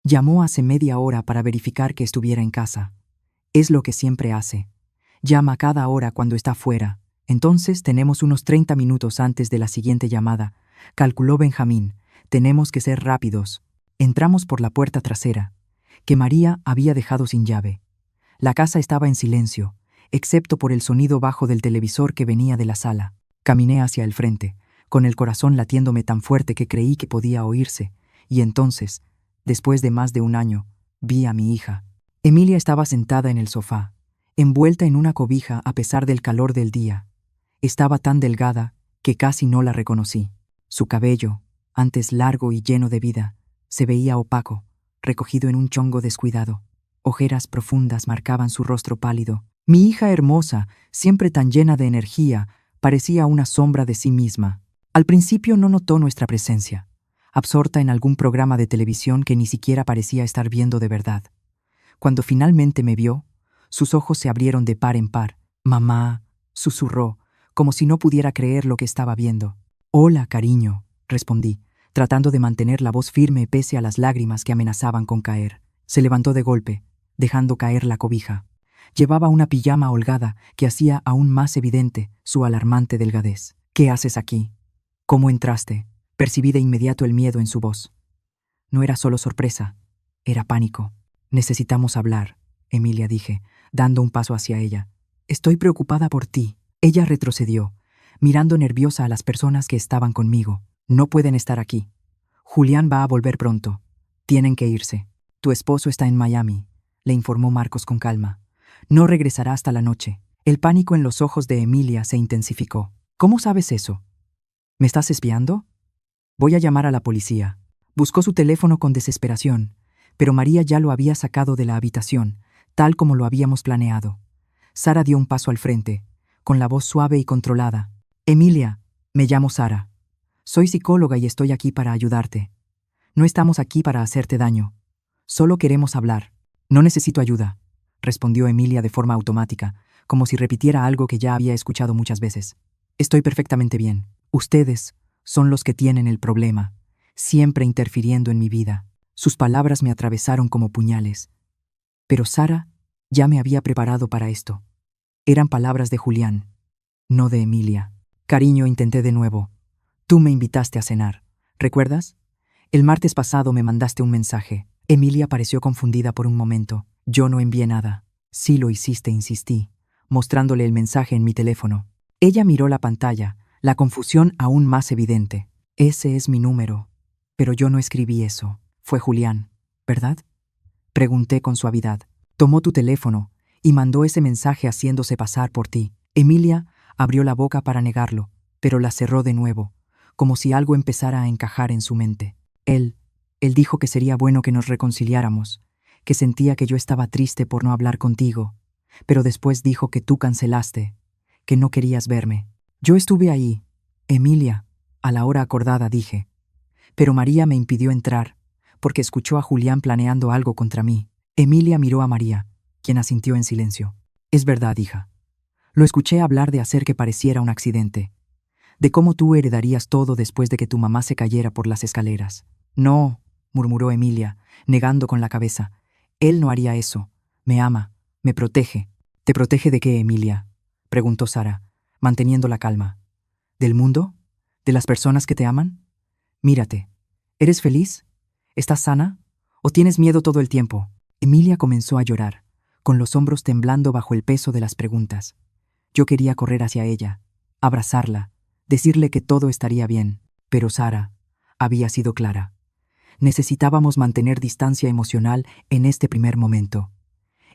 A: Llamó hace media hora para verificar que estuviera en casa. Es lo que siempre hace. Llama cada hora cuando está fuera. Entonces tenemos unos 30 minutos antes de la siguiente llamada, calculó Benjamín. Tenemos que ser rápidos. Entramos por la puerta trasera, que María había dejado sin llave. La casa estaba en silencio, excepto por el sonido bajo del televisor que venía de la sala. Caminé hacia el frente, con el corazón latiéndome tan fuerte que creí que podía oírse, y entonces, después de más de un año, vi a mi hija. Emilia estaba sentada en el sofá, envuelta en una cobija a pesar del calor del día. Estaba tan delgada que casi no la reconocí. Su cabello, antes largo y lleno de vida, se veía opaco, recogido en un chongo descuidado. Ojeras profundas marcaban su rostro pálido. Mi hija hermosa, siempre tan llena de energía, parecía una sombra de sí misma. Al principio no notó nuestra presencia, absorta en algún programa de televisión que ni siquiera parecía estar viendo de verdad. Cuando finalmente me vio, sus ojos se abrieron de par en par. «Mamá», susurró, como si no pudiera creer lo que estaba viendo. «Hola, cariño», respondí, tratando de mantener la voz firme pese a las lágrimas que amenazaban con caer. Se levantó de golpe, dejando caer la cobija. Llevaba una pijama holgada que hacía aún más evidente su alarmante delgadez. «¿Qué haces aquí? ¿Cómo entraste?», percibí de inmediato el miedo en su voz. No era solo sorpresa, era pánico. «Necesitamos hablar», Emilia, dije, dando un paso hacia ella. «Estoy preocupada por ti». Ella retrocedió, mirando nerviosa a las personas que estaban conmigo. «No pueden estar aquí. Julián va a volver pronto. Tienen que irse. Tu esposo está en Miami», le informó Marcos con calma. «No regresará hasta la noche». El pánico en los ojos de Emilia se intensificó. «¿Cómo sabes eso? ¿Me estás espiando?» «Voy a llamar a la policía». Buscó su teléfono con desesperación, pero María ya lo había sacado de la habitación, tal como lo habíamos planeado. Sara dio un paso al frente, con la voz suave y controlada. «Emilia, me llamo Sara. Soy psicóloga y estoy aquí para ayudarte. No estamos aquí para hacerte daño. Solo queremos hablar». «No necesito ayuda», respondió Emilia de forma automática, como si repitiera algo que ya había escuchado muchas veces. «Estoy perfectamente bien. Ustedes son los que tienen el problema, siempre interfiriendo en mi vida». Sus palabras me atravesaron como puñales. Pero Sara ya me había preparado para esto. Eran palabras de Julián, no de Emilia. «Cariño», intenté de nuevo. «Tú me invitaste a cenar. ¿Recuerdas? El martes pasado me mandaste un mensaje». Emilia pareció confundida por un momento. «Yo no envié nada». «Sí lo hiciste», insistí, mostrándole el mensaje en mi teléfono. Ella miró la pantalla, la confusión aún más evidente. «Ese es mi número. Pero yo no escribí eso. Fue Julián, ¿verdad?», pregunté con suavidad. «Tomó tu teléfono y mandó ese mensaje haciéndose pasar por ti». Emilia abrió la boca para negarlo, pero la cerró de nuevo, como si algo empezara a encajar en su mente. Él dijo que sería bueno que nos reconciliáramos, que sentía que yo estaba triste por no hablar contigo, pero después dijo que tú cancelaste, que no querías verme. Yo estuve ahí, Emilia, a la hora acordada, dije. Pero María me impidió entrar, porque escuchó a Julián planeando algo contra mí. Emilia miró a María, quien asintió en silencio. «Es verdad, hija. Lo escuché hablar de hacer que pareciera un accidente, de cómo tú heredarías todo después de que tu mamá se cayera por las escaleras». «No», murmuró Emilia, negando con la cabeza. «Él no haría eso. Me ama, me protege». «¿Te protege de qué, Emilia?», preguntó Sara, manteniendo la calma. «¿Del mundo? ¿De las personas que te aman? Mírate. ¿Eres feliz? ¿Estás sana? ¿O tienes miedo todo el tiempo?». Emilia comenzó a llorar, con los hombros temblando bajo el peso de las preguntas. Yo quería correr hacia ella, abrazarla, decirle que todo estaría bien, pero Sara había sido clara. Necesitábamos mantener distancia emocional en este primer momento.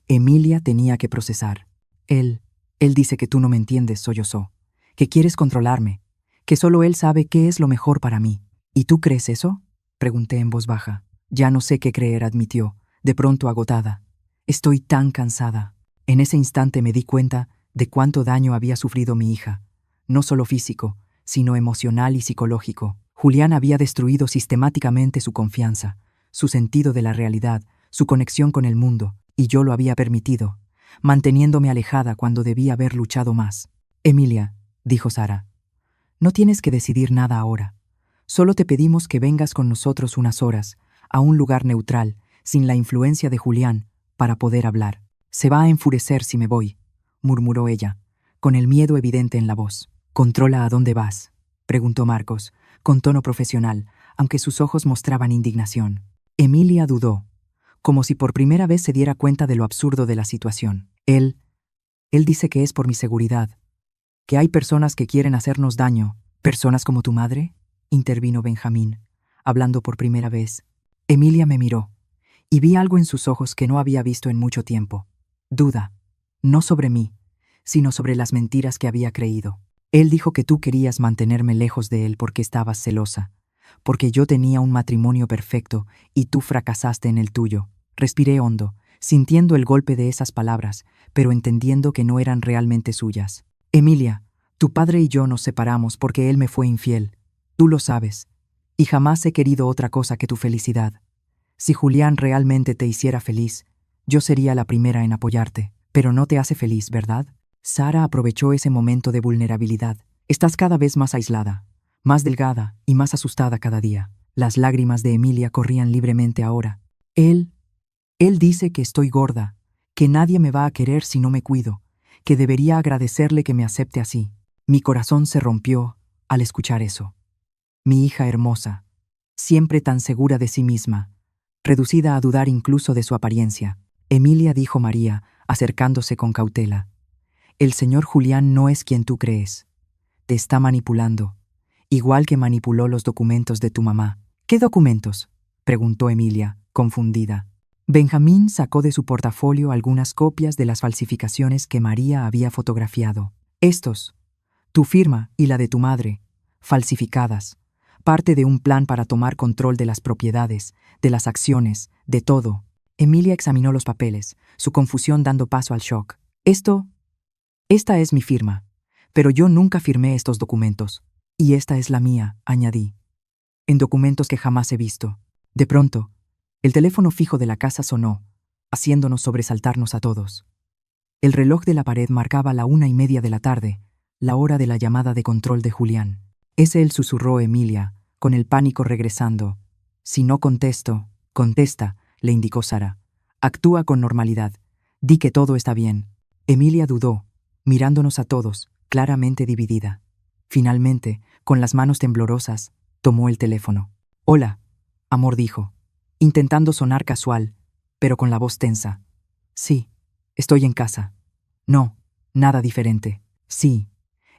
A: Emilia tenía que procesar. Él dice que tú no me entiendes, sollozó, que quieres controlarme, que solo él sabe qué es lo mejor para mí. ¿Y tú crees eso?, pregunté en voz baja. Ya no sé qué creer, admitió, de pronto agotada. Estoy tan cansada. En ese instante me di cuenta de cuánto daño había sufrido mi hija, no solo físico, sino emocional y psicológico. Julián había destruido sistemáticamente su confianza, su sentido de la realidad, su conexión con el mundo, y yo lo había permitido, manteniéndome alejada cuando debía haber luchado más. Emilia, dijo Sara, no tienes que decidir nada ahora. Solo te pedimos que vengas con nosotros unas horas, a un lugar neutral, sin la influencia de Julián, para poder hablar. Se va a enfurecer si me voy, murmuró ella, con el miedo evidente en la voz. ¿Controla a dónde vas?, preguntó Marcos, con tono profesional, aunque sus ojos mostraban indignación. Emilia dudó, como si por primera vez se diera cuenta de lo absurdo de la situación. Él dice que es por mi seguridad, que hay personas que quieren hacernos daño. ¿Personas como tu madre?, intervino Benjamín, hablando por primera vez. Emilia me miró, y vi algo en sus ojos que no había visto en mucho tiempo. Duda, no sobre mí, sino sobre las mentiras que había creído. Él dijo que tú querías mantenerme lejos de él porque estabas celosa, porque yo tenía un matrimonio perfecto y tú fracasaste en el tuyo. Respiré hondo, sintiendo el golpe de esas palabras, pero entendiendo que no eran realmente suyas. Emilia, tu padre y yo nos separamos porque él me fue infiel. Tú lo sabes, y jamás he querido otra cosa que tu felicidad. Si Julián realmente te hiciera feliz, yo sería la primera en apoyarte. Pero no te hace feliz, ¿verdad? Sara aprovechó ese momento de vulnerabilidad. Estás cada vez más aislada, más delgada y más asustada cada día. Las lágrimas de Emilia corrían libremente ahora. Él dice que estoy gorda, que nadie me va a querer si no me cuido, que debería agradecerle que me acepte así. Mi corazón se rompió al escuchar eso. Mi hija hermosa, siempre tan segura de sí misma, reducida a dudar incluso de su apariencia. Emilia, dijo María, acercándose con cautela. El señor Julián no es quien tú crees. Te está manipulando, igual que manipuló los documentos de tu mamá. ¿Qué documentos?, preguntó Emilia, confundida. Benjamín sacó de su portafolio algunas copias de las falsificaciones que María había fotografiado. Estos, tu firma y la de tu madre, falsificadas, parte de un plan para tomar control de las propiedades, de las acciones, de todo. Emilia examinó los papeles, su confusión dando paso al shock. Esta es mi firma, pero yo nunca firmé estos documentos. Y esta es la mía, añadí, en documentos que jamás he visto. De pronto, el teléfono fijo de la casa sonó, haciéndonos sobresaltarnos a todos. El reloj de la pared marcaba la 1:30 de la tarde, la hora de la llamada de control de Julián. Es él, susurró Emilia, con el pánico regresando. Si no contesto, contesta, le indicó Sara. Actúa con normalidad. Di que todo está bien. Emilia dudó, mirándonos a todos, claramente dividida. Finalmente, con las manos temblorosas, tomó el teléfono. Hola, amor, dijo, intentando sonar casual, pero con la voz tensa. Sí, estoy en casa. No, nada diferente. Sí,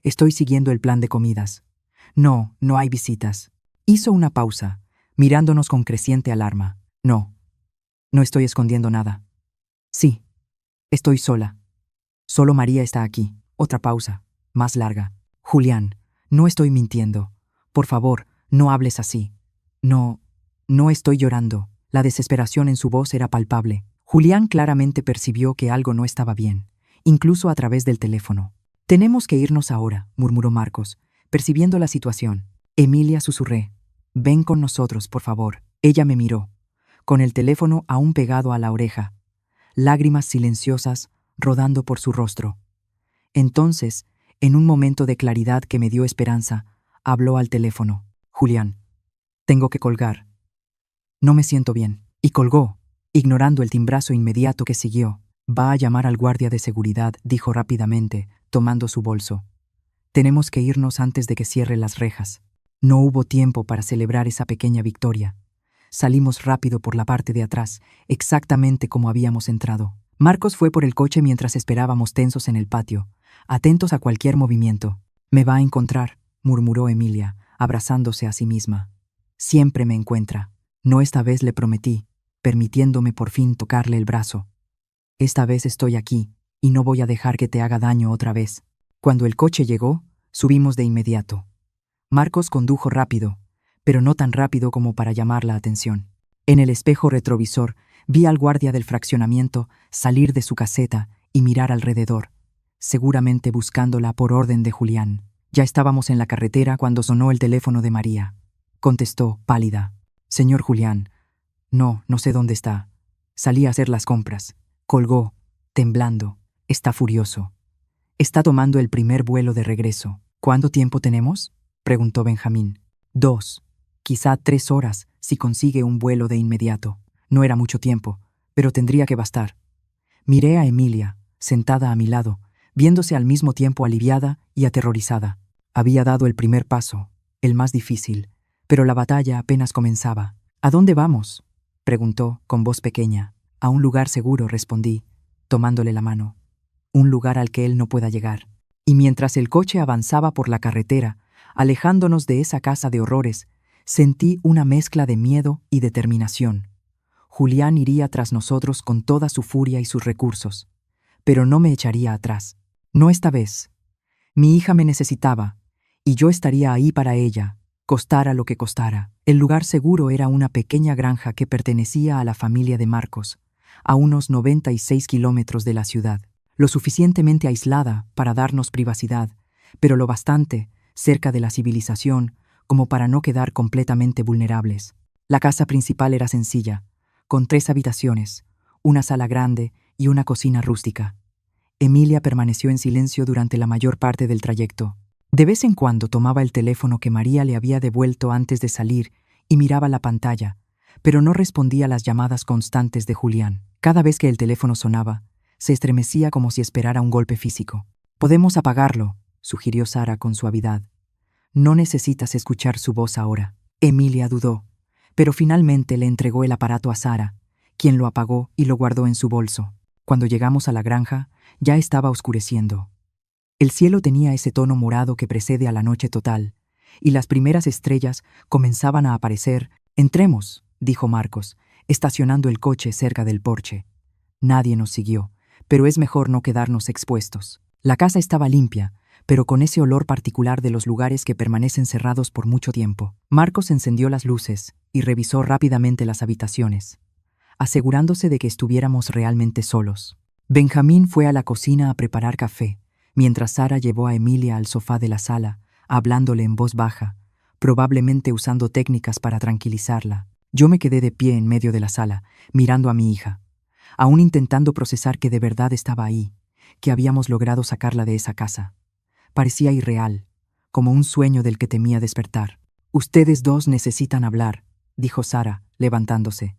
A: estoy siguiendo el plan de comidas. No, no hay visitas. Hizo una pausa, mirándonos con creciente alarma. No estoy escondiendo nada. Sí, estoy sola. Solo María está aquí. Otra pausa, más larga. Julián, no estoy mintiendo. Por favor, no hables así. No estoy llorando. La desesperación en su voz era palpable. Julián claramente percibió que algo no estaba bien, incluso a través del teléfono. Tenemos que irnos ahora, murmuró Marcos, percibiendo la situación. Emilia, susurré. Ven con nosotros, por favor. Ella me miró, con el teléfono aún pegado a la oreja, lágrimas silenciosas rodando por su rostro. Entonces, en un momento de claridad que me dio esperanza, habló al teléfono. Julián, tengo que colgar. No me siento bien. Y colgó, ignorando el timbrazo inmediato que siguió. Va a llamar al guardia de seguridad, dijo rápidamente, tomando su bolso. Tenemos que irnos antes de que cierre las rejas. No hubo tiempo para celebrar esa pequeña victoria. Salimos rápido por la parte de atrás, exactamente como habíamos entrado. Marcos fue por el coche mientras esperábamos tensos en el patio, atentos a cualquier movimiento. «Me va a encontrar», murmuró Emilia, abrazándose a sí misma. «Siempre me encuentra». No, esta vez le prometí, permitiéndome por fin tocarle el brazo. «Esta vez estoy aquí, y no voy a dejar que te haga daño otra vez». Cuando el coche llegó, subimos de inmediato. Marcos condujo rápido, pero no tan rápido como para llamar la atención. En el espejo retrovisor vi al guardia del fraccionamiento salir de su caseta y mirar alrededor, seguramente buscándola por orden de Julián. Ya estábamos en la carretera cuando sonó el teléfono de María. Contestó, pálida. «Señor Julián, no sé dónde está. Salí a hacer las compras». Colgó, temblando. «Está furioso. Está tomando el primer vuelo de regreso». «¿Cuánto tiempo tenemos?», preguntó Benjamín. 2, quizá 3 horas, si consigue un vuelo de inmediato. No era mucho tiempo, pero tendría que bastar. Miré a Emilia, sentada a mi lado, viéndose al mismo tiempo aliviada y aterrorizada. Había dado el primer paso, el más difícil, pero la batalla apenas comenzaba. «¿A dónde vamos?», preguntó con voz pequeña. «A un lugar seguro», respondí, tomándole la mano. «Un lugar al que él no pueda llegar». Y mientras el coche avanzaba por la carretera, alejándonos de esa casa de horrores, sentí una mezcla de miedo y determinación. Julián iría tras nosotros con toda su furia y sus recursos, pero no me echaría atrás. No esta vez. Mi hija me necesitaba, y yo estaría ahí para ella, costara lo que costara. El lugar seguro era una pequeña granja que pertenecía a la familia de Marcos, a unos 96 kilómetros de la ciudad, lo suficientemente aislada para darnos privacidad, pero lo bastante cerca de la civilización como para no quedar completamente vulnerables. La casa principal era sencilla, con 3 habitaciones, una sala grande y una cocina rústica. Emilia permaneció en silencio durante la mayor parte del trayecto. De vez en cuando tomaba el teléfono que María le había devuelto antes de salir y miraba la pantalla, pero no respondía a las llamadas constantes de Julián. Cada vez que el teléfono sonaba, se estremecía como si esperara un golpe físico. «Podemos apagarlo», sugirió Sara con suavidad. «No necesitas escuchar su voz ahora». Emilia dudó, pero finalmente le entregó el aparato a Sara, quien lo apagó y lo guardó en su bolso. Cuando llegamos a la granja, ya estaba oscureciendo. El cielo tenía ese tono morado que precede a la noche total, y las primeras estrellas comenzaban a aparecer. «Entremos», dijo Marcos, estacionando el coche cerca del porche. Nadie nos siguió, pero es mejor no quedarnos expuestos. La casa estaba limpia, pero con ese olor particular de los lugares que permanecen cerrados por mucho tiempo. Marcos encendió las luces y revisó rápidamente las habitaciones, asegurándose de que estuviéramos realmente solos. Benjamín fue a la cocina a preparar café, mientras Sara llevó a Emilia al sofá de la sala, hablándole en voz baja, probablemente usando técnicas para tranquilizarla. Yo me quedé de pie en medio de la sala, mirando a mi hija, aún intentando procesar que de verdad estaba ahí, que habíamos logrado sacarla de esa casa. Parecía irreal, como un sueño del que temía despertar. «Ustedes dos necesitan hablar», dijo Sara, levantándose.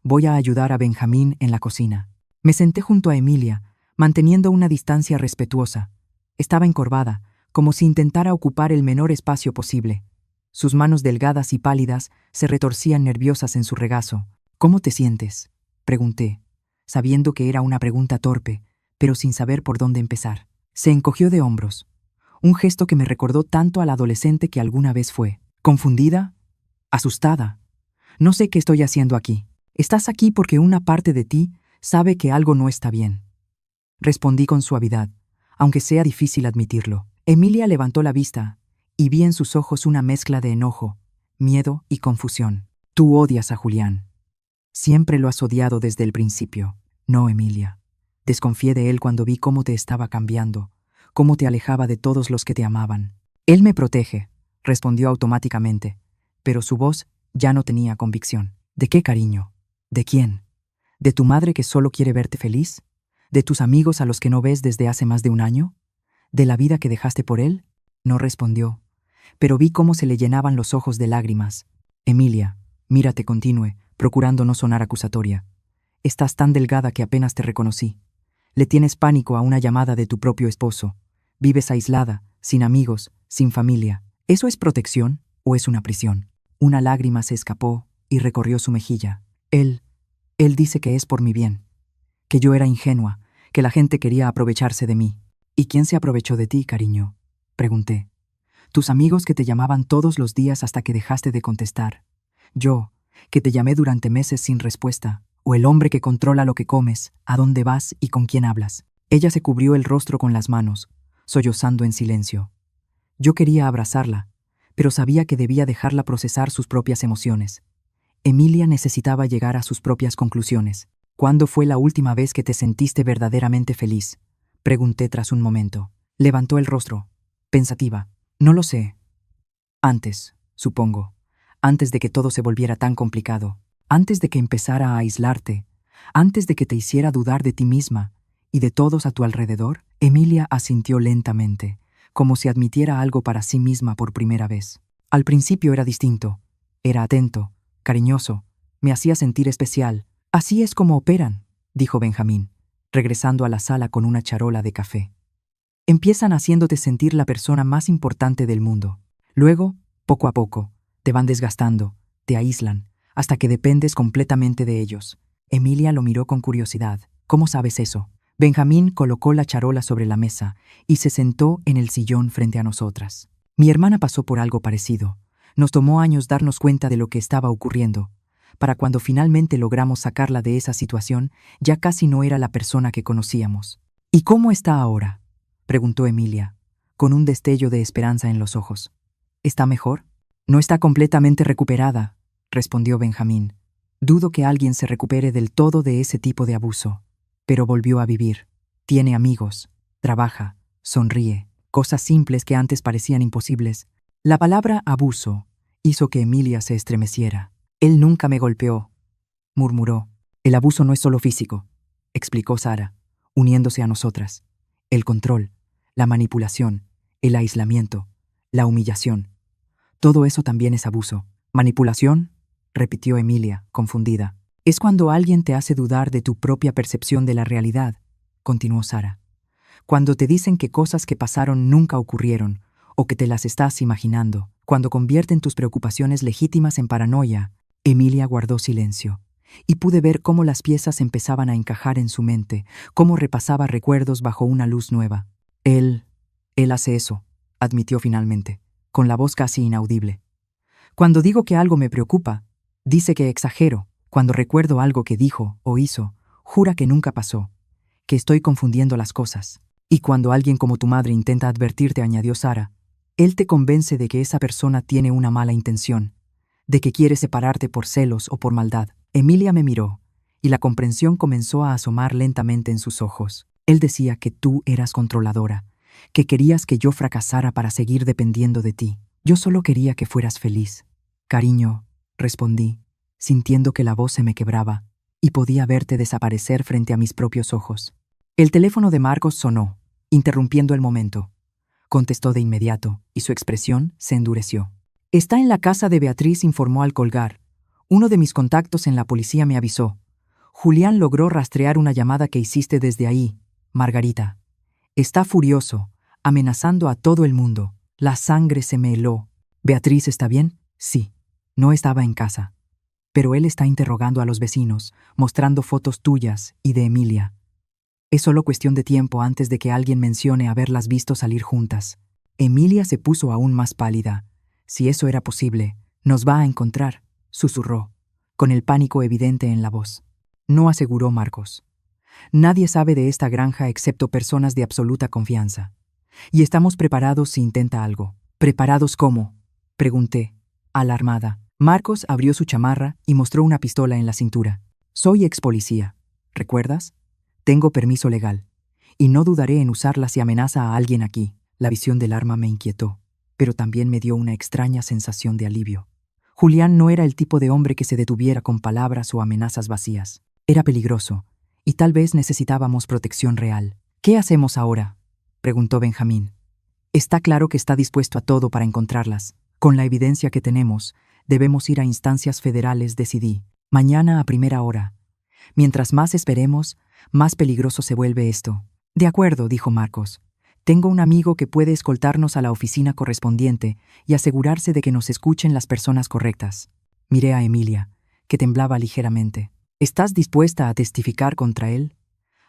A: «Voy a ayudar a Benjamín en la cocina». Me senté junto a Emilia, manteniendo una distancia respetuosa. Estaba encorvada, como si intentara ocupar el menor espacio posible. Sus manos delgadas y pálidas se retorcían nerviosas en su regazo. «¿Cómo te sientes?», pregunté, sabiendo que era una pregunta torpe, pero sin saber por dónde empezar. Se encogió de hombros, un gesto que me recordó tanto a la adolescente que alguna vez fue. «¿Confundida? ¿Asustada? No sé qué estoy haciendo aquí. Estás aquí porque una parte de ti sabe que algo no está bien», respondí con suavidad, aunque sea difícil admitirlo. Emilia levantó la vista y vi en sus ojos una mezcla de enojo, miedo y confusión. «Tú odias a Julián. Siempre lo has odiado desde el principio». «No, Emilia. Desconfié de él cuando vi cómo te estaba cambiando, cómo te alejaba de todos los que te amaban». «Él me protege», respondió automáticamente, pero su voz ya no tenía convicción. «¿De qué cariño? ¿De quién? ¿De tu madre que solo quiere verte feliz? ¿De tus amigos a los que no ves desde hace más de un año? ¿De la vida que dejaste por él?». No respondió, pero vi cómo se le llenaban los ojos de lágrimas. «Emilia, mírate», continué, procurando no sonar acusatoria. «Estás tan delgada que apenas te reconocí. Le tienes pánico a una llamada de tu propio esposo. Vives aislada, sin amigos, sin familia. ¿Eso es protección o es una prisión?». Una lágrima se escapó y recorrió su mejilla. Él dice que es por mi bien, que yo era ingenua, que la gente quería aprovecharse de mí. ¿Y quién se aprovechó de ti, cariño?, pregunté. Tus amigos que te llamaban todos los días hasta que dejaste de contestar. Yo, que te llamé durante meses sin respuesta. O el hombre que controla lo que comes, a dónde vas y con quién hablas. Ella se cubrió el rostro con las manos, sollozando en silencio. Yo quería abrazarla, pero sabía que debía dejarla procesar sus propias emociones. Emilia necesitaba llegar a sus propias conclusiones. ¿Cuándo fue la última vez que te sentiste verdaderamente feliz?, pregunté tras un momento. Levantó el rostro, pensativa. No lo sé. Antes, supongo. Antes de que todo se volviera tan complicado. Antes de que empezara a aislarte. Antes de que te hiciera dudar de ti misma y de todos a tu alrededor. Emilia asintió lentamente, como si admitiera algo para sí misma por primera vez. Al principio era distinto. Era atento, cariñoso, me hacía sentir especial. Así es como operan, dijo Benjamín, regresando a la sala con una charola de café. Empiezan haciéndote sentir la persona más importante del mundo. Luego, poco a poco, te van desgastando, te aíslan, hasta que dependes completamente de ellos. Emilia lo miró con curiosidad. ¿Cómo sabes eso? Benjamín colocó la charola sobre la mesa y se sentó en el sillón frente a nosotras. Mi hermana pasó por algo parecido. Nos tomó años darnos cuenta de lo que estaba ocurriendo. Para cuando finalmente logramos sacarla de esa situación, ya casi no era la persona que conocíamos. ¿Y cómo está ahora?, preguntó Emilia, con un destello de esperanza en los ojos. ¿Está mejor? No está completamente recuperada, respondió Benjamín. Dudo que alguien se recupere del todo de ese tipo de abuso. Pero volvió a vivir. Tiene amigos, trabaja, sonríe, cosas simples que antes parecían imposibles. La palabra abuso hizo que Emilia se estremeciera. Él nunca me golpeó, murmuró. El abuso no es solo físico, explicó Sara, uniéndose a nosotras. El control, la manipulación, el aislamiento, la humillación. Todo eso también es abuso. ¿Manipulación?, repitió Emilia, confundida. Es cuando alguien te hace dudar de tu propia percepción de la realidad, continuó Sara. Cuando te dicen que cosas que pasaron nunca ocurrieron, o que te las estás imaginando, cuando convierten tus preocupaciones legítimas en paranoia. Emilia guardó silencio, y pude ver cómo las piezas empezaban a encajar en su mente, cómo repasaba recuerdos bajo una luz nueva. Él hace eso, admitió finalmente, con la voz casi inaudible. Cuando digo que algo me preocupa, dice que exagero. Cuando recuerdo algo que dijo o hizo, jura que nunca pasó, que estoy confundiendo las cosas. Y cuando alguien como tu madre intenta advertirte, añadió Sara, él te convence de que esa persona tiene una mala intención, de que quiere separarte por celos o por maldad. Emilia me miró, y la comprensión comenzó a asomar lentamente en sus ojos. Él decía que tú eras controladora, que querías que yo fracasara para seguir dependiendo de ti. Yo solo quería que fueras feliz. Cariño, respondí, sintiendo que la voz se me quebraba, y podía verte desaparecer frente a mis propios ojos. El teléfono de Marcos sonó, interrumpiendo el momento. Contestó de inmediato, y su expresión se endureció. Está en la casa de Beatriz, informó al colgar. Uno de mis contactos en la policía me avisó. Julián logró rastrear una llamada que hiciste desde ahí, Margarita. Está furioso, amenazando a todo el mundo. La sangre se me heló. ¿Beatriz está bien? Sí. No estaba en casa. Pero él está interrogando a los vecinos, mostrando fotos tuyas y de Emilia. Es solo cuestión de tiempo antes de que alguien mencione haberlas visto salir juntas. Emilia se puso aún más pálida. Si eso era posible, nos va a encontrar, susurró, con el pánico evidente en la voz. No, aseguró Marcos. Nadie sabe de esta granja excepto personas de absoluta confianza. Y estamos preparados si intenta algo. ¿Preparados cómo?, pregunté, alarmada. Marcos abrió su chamarra y mostró una pistola en la cintura. Soy ex policía, ¿recuerdas? Tengo permiso legal, y no dudaré en usarla si amenaza a alguien aquí. La visión del arma me inquietó, pero también me dio una extraña sensación de alivio. Julián no era el tipo de hombre que se detuviera con palabras o amenazas vacías. Era peligroso, y tal vez necesitábamos protección real. ¿Qué hacemos ahora?, preguntó Benjamín. Está claro que está dispuesto a todo para encontrarlas. Con la evidencia que tenemos, debemos ir a instancias federales, decidí. Mañana a primera hora. Mientras más esperemos, más peligroso se vuelve esto. De acuerdo, dijo Marcos. Tengo un amigo que puede escoltarnos a la oficina correspondiente y asegurarse de que nos escuchen las personas correctas. Miré a Emilia, que temblaba ligeramente. ¿Estás dispuesta a testificar contra él?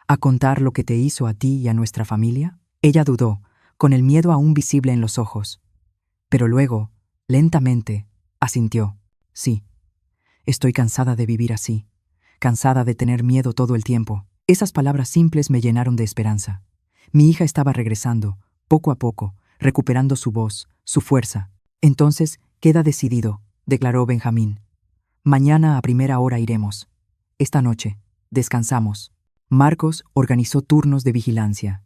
A: ¿A contar lo que te hizo a ti y a nuestra familia? Ella dudó, con el miedo aún visible en los ojos. Pero luego, lentamente, asintió. Sí. Estoy cansada de vivir así, cansada de tener miedo todo el tiempo. Esas palabras simples me llenaron de esperanza. Mi hija estaba regresando, poco a poco, recuperando su voz, su fuerza. Entonces, queda decidido, declaró Benjamín. Mañana a primera hora iremos. Esta noche, descansamos. Marcos organizó turnos de vigilancia.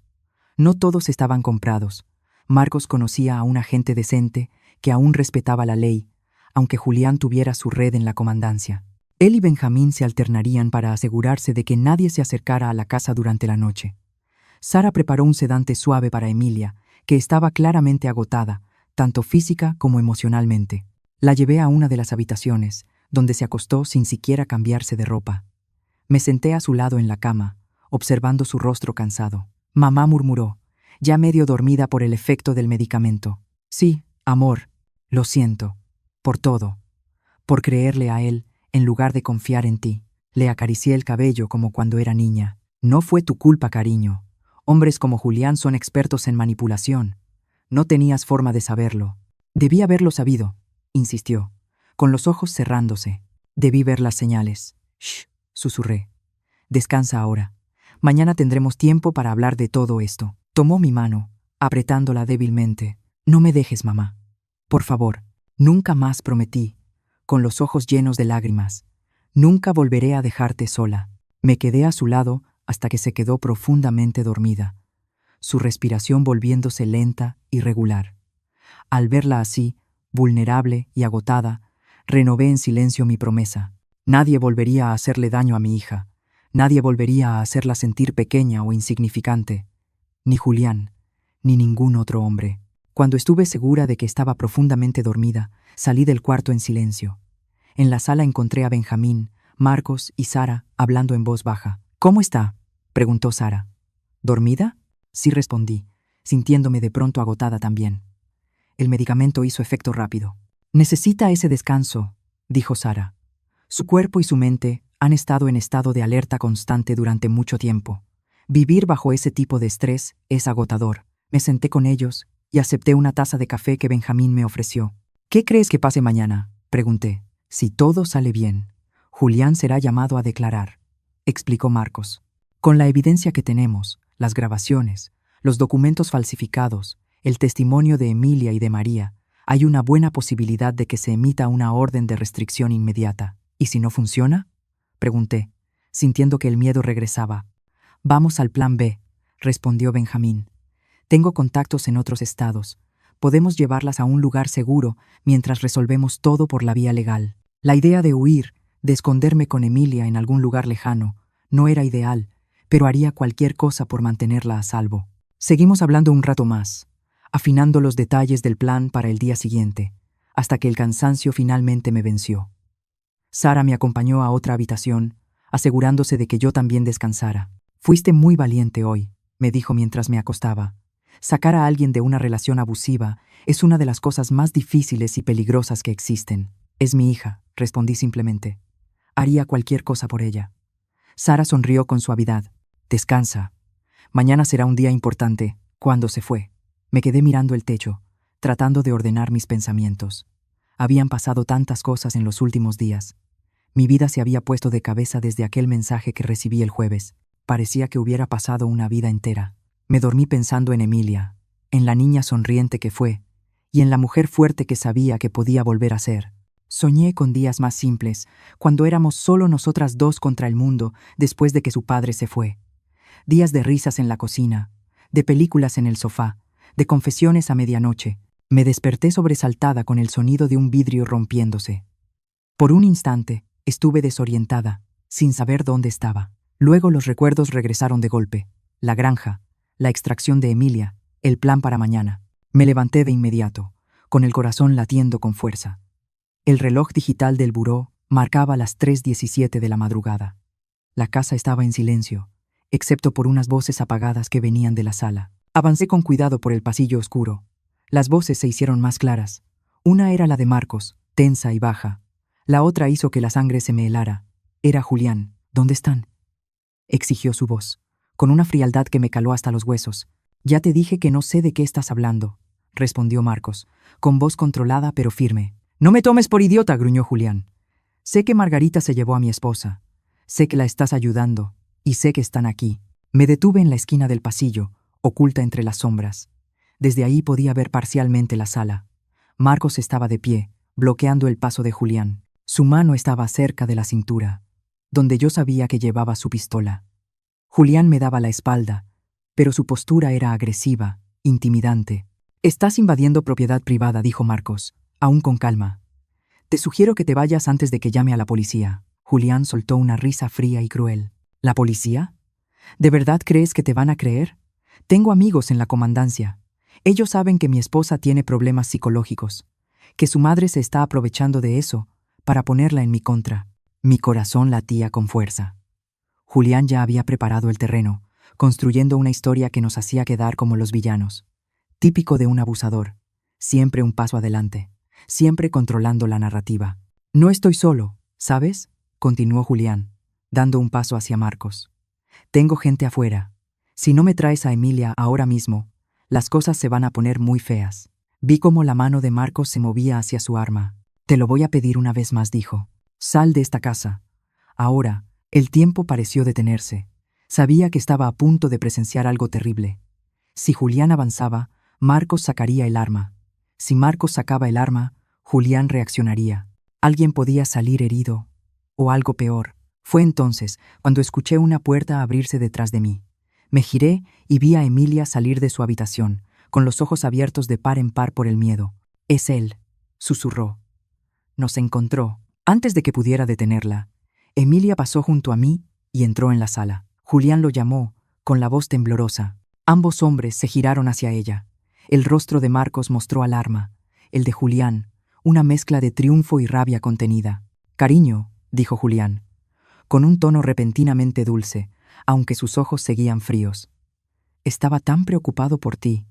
A: No todos estaban comprados. Marcos conocía a un agente decente que aún respetaba la ley, aunque Julián tuviera su red en la comandancia. Él y Benjamín se alternarían para asegurarse de que nadie se acercara a la casa durante la noche. Sara preparó un sedante suave para Emilia, que estaba claramente agotada, tanto física como emocionalmente. La llevé a una de las habitaciones, donde se acostó sin siquiera cambiarse de ropa. Me senté a su lado en la cama, observando su rostro cansado. Mamá murmuró, ya medio dormida por el efecto del medicamento. Sí, amor, lo siento. Por todo. Por creerle a él, en lugar de confiar en ti. Le acaricié el cabello como cuando era niña. No fue tu culpa, cariño. Hombres como Julián son expertos en manipulación. No tenías forma de saberlo. Debí haberlo sabido, insistió, con los ojos cerrándose. Debí ver las señales. Shh, susurré. Descansa ahora. Mañana tendremos tiempo para hablar de todo esto. Tomó mi mano, apretándola débilmente. No me dejes, mamá. Por favor. Nunca más, prometí, con los ojos llenos de lágrimas. Nunca volveré a dejarte sola. Me quedé a su lado hasta que se quedó profundamente dormida, su respiración volviéndose lenta y regular. Al verla así, vulnerable y agotada, renové en silencio mi promesa. Nadie volvería a hacerle daño a mi hija. Nadie volvería a hacerla sentir pequeña o insignificante. Ni Julián, ni ningún otro hombre. Cuando estuve segura de que estaba profundamente dormida, salí del cuarto en silencio. En la sala encontré a Benjamín, Marcos y Sara hablando en voz baja. «¿Cómo está?», preguntó Sara. «¿Dormida?», sí respondí, sintiéndome de pronto agotada también. El medicamento hizo efecto rápido. «Necesita ese descanso», dijo Sara. Su cuerpo y su mente han estado en estado de alerta constante durante mucho tiempo. Vivir bajo ese tipo de estrés es agotador. Me senté con ellos y acepté una taza de café que Benjamín me ofreció. «¿Qué crees que pase mañana?», pregunté. «Si todo sale bien, Julián será llamado a declarar», explicó Marcos. «Con la evidencia que tenemos, las grabaciones, los documentos falsificados, el testimonio de Emilia y de María, hay una buena posibilidad de que se emita una orden de restricción inmediata. ¿Y si no funciona?», pregunté, sintiendo que el miedo regresaba. «Vamos al plan B», respondió Benjamín. «Tengo contactos en otros estados. Podemos llevarlas a un lugar seguro mientras resolvemos todo por la vía legal». La idea de huir, de esconderme con Emilia en algún lugar lejano, no era ideal, pero haría cualquier cosa por mantenerla a salvo. Seguimos hablando un rato más, afinando los detalles del plan para el día siguiente, hasta que el cansancio finalmente me venció. Sara me acompañó a otra habitación, asegurándose de que yo también descansara. «Fuiste muy valiente hoy», me dijo mientras me acostaba. «Sacar a alguien de una relación abusiva es una de las cosas más difíciles y peligrosas que existen». «Es mi hija», respondí simplemente. «Haría cualquier cosa por ella». Sara sonrió con suavidad. «Descansa. Mañana será un día importante». Cuando se fue, me quedé mirando el techo, tratando de ordenar mis pensamientos. Habían pasado tantas cosas en los últimos días. Mi vida se había puesto de cabeza desde aquel mensaje que recibí el jueves. Parecía que hubiera pasado una vida entera. Me dormí pensando en Emilia, en la niña sonriente que fue, y en la mujer fuerte que sabía que podía volver a ser. Soñé con días más simples, cuando éramos solo nosotras dos contra el mundo después de que su padre se fue. Días de risas en la cocina, de películas en el sofá, de confesiones a medianoche. Me desperté sobresaltada con el sonido de un vidrio rompiéndose. Por un instante, estuve desorientada, sin saber dónde estaba. Luego los recuerdos regresaron de golpe. La granja, la extracción de Emilia, el plan para mañana. Me levanté de inmediato, con el corazón latiendo con fuerza. El reloj digital del buró marcaba las 3:17 de la madrugada. La casa estaba en silencio, excepto por unas voces apagadas que venían de la sala. Avancé con cuidado por el pasillo oscuro. Las voces se hicieron más claras. Una era la de Marcos, tensa y baja. La otra hizo que la sangre se me helara. Era Julián. «¿Dónde están?», exigió su voz, con una frialdad que me caló hasta los huesos. Ya te dije que no sé de qué estás hablando, respondió Marcos, con voz controlada pero firme. No me tomes por idiota, gruñó Julián. Sé que Margarita se llevó a mi esposa. Sé que la estás ayudando, y sé que están aquí. Me detuve en la esquina del pasillo, oculta entre las sombras. Desde ahí podía ver parcialmente la sala. Marcos estaba de pie, bloqueando el paso de Julián. Su mano estaba cerca de la cintura, donde yo sabía que llevaba su pistola. Julián me daba la espalda, pero su postura era agresiva, intimidante. Estás invadiendo propiedad privada, dijo Marcos, aún con calma. Te sugiero que te vayas antes de que llame a la policía. Julián soltó una risa fría y cruel. ¿La policía? ¿De verdad crees que te van a creer? Tengo amigos en la comandancia. Ellos saben que mi esposa tiene problemas psicológicos, que su madre se está aprovechando de eso para ponerla en mi contra. Mi corazón latía con fuerza. Julián ya había preparado el terreno, construyendo una historia que nos hacía quedar como los villanos. Típico de un abusador. Siempre un paso adelante, siempre controlando la narrativa. No estoy solo, ¿sabes? Continuó Julián, dando un paso hacia Marcos. Tengo gente afuera. Si no me traes a Emilia ahora mismo, las cosas se van a poner muy feas. Vi cómo la mano de Marcos se movía hacia su arma. Te lo voy a pedir una vez más, dijo. Sal de esta casa. Ahora, el tiempo pareció detenerse. Sabía que estaba a punto de presenciar algo terrible. Si Julián avanzaba, Marcos sacaría el arma. Si Marcos sacaba el arma, Julián reaccionaría. Alguien podía salir herido, o algo peor. Fue entonces cuando escuché una puerta abrirse detrás de mí. Me giré y vi a Emilia salir de su habitación, con los ojos abiertos de par en par por el miedo. «Es él», susurró. Nos encontró. Antes de que pudiera detenerla, Emilia pasó junto a mí y entró en la sala. Julián lo llamó, con la voz temblorosa. Ambos hombres se giraron hacia ella. El rostro de Marcos mostró alarma, el de Julián, una mezcla de triunfo y rabia contenida. «Cariño», dijo Julián, con un tono repentinamente dulce, aunque sus ojos seguían fríos. «Estaba tan preocupado por ti».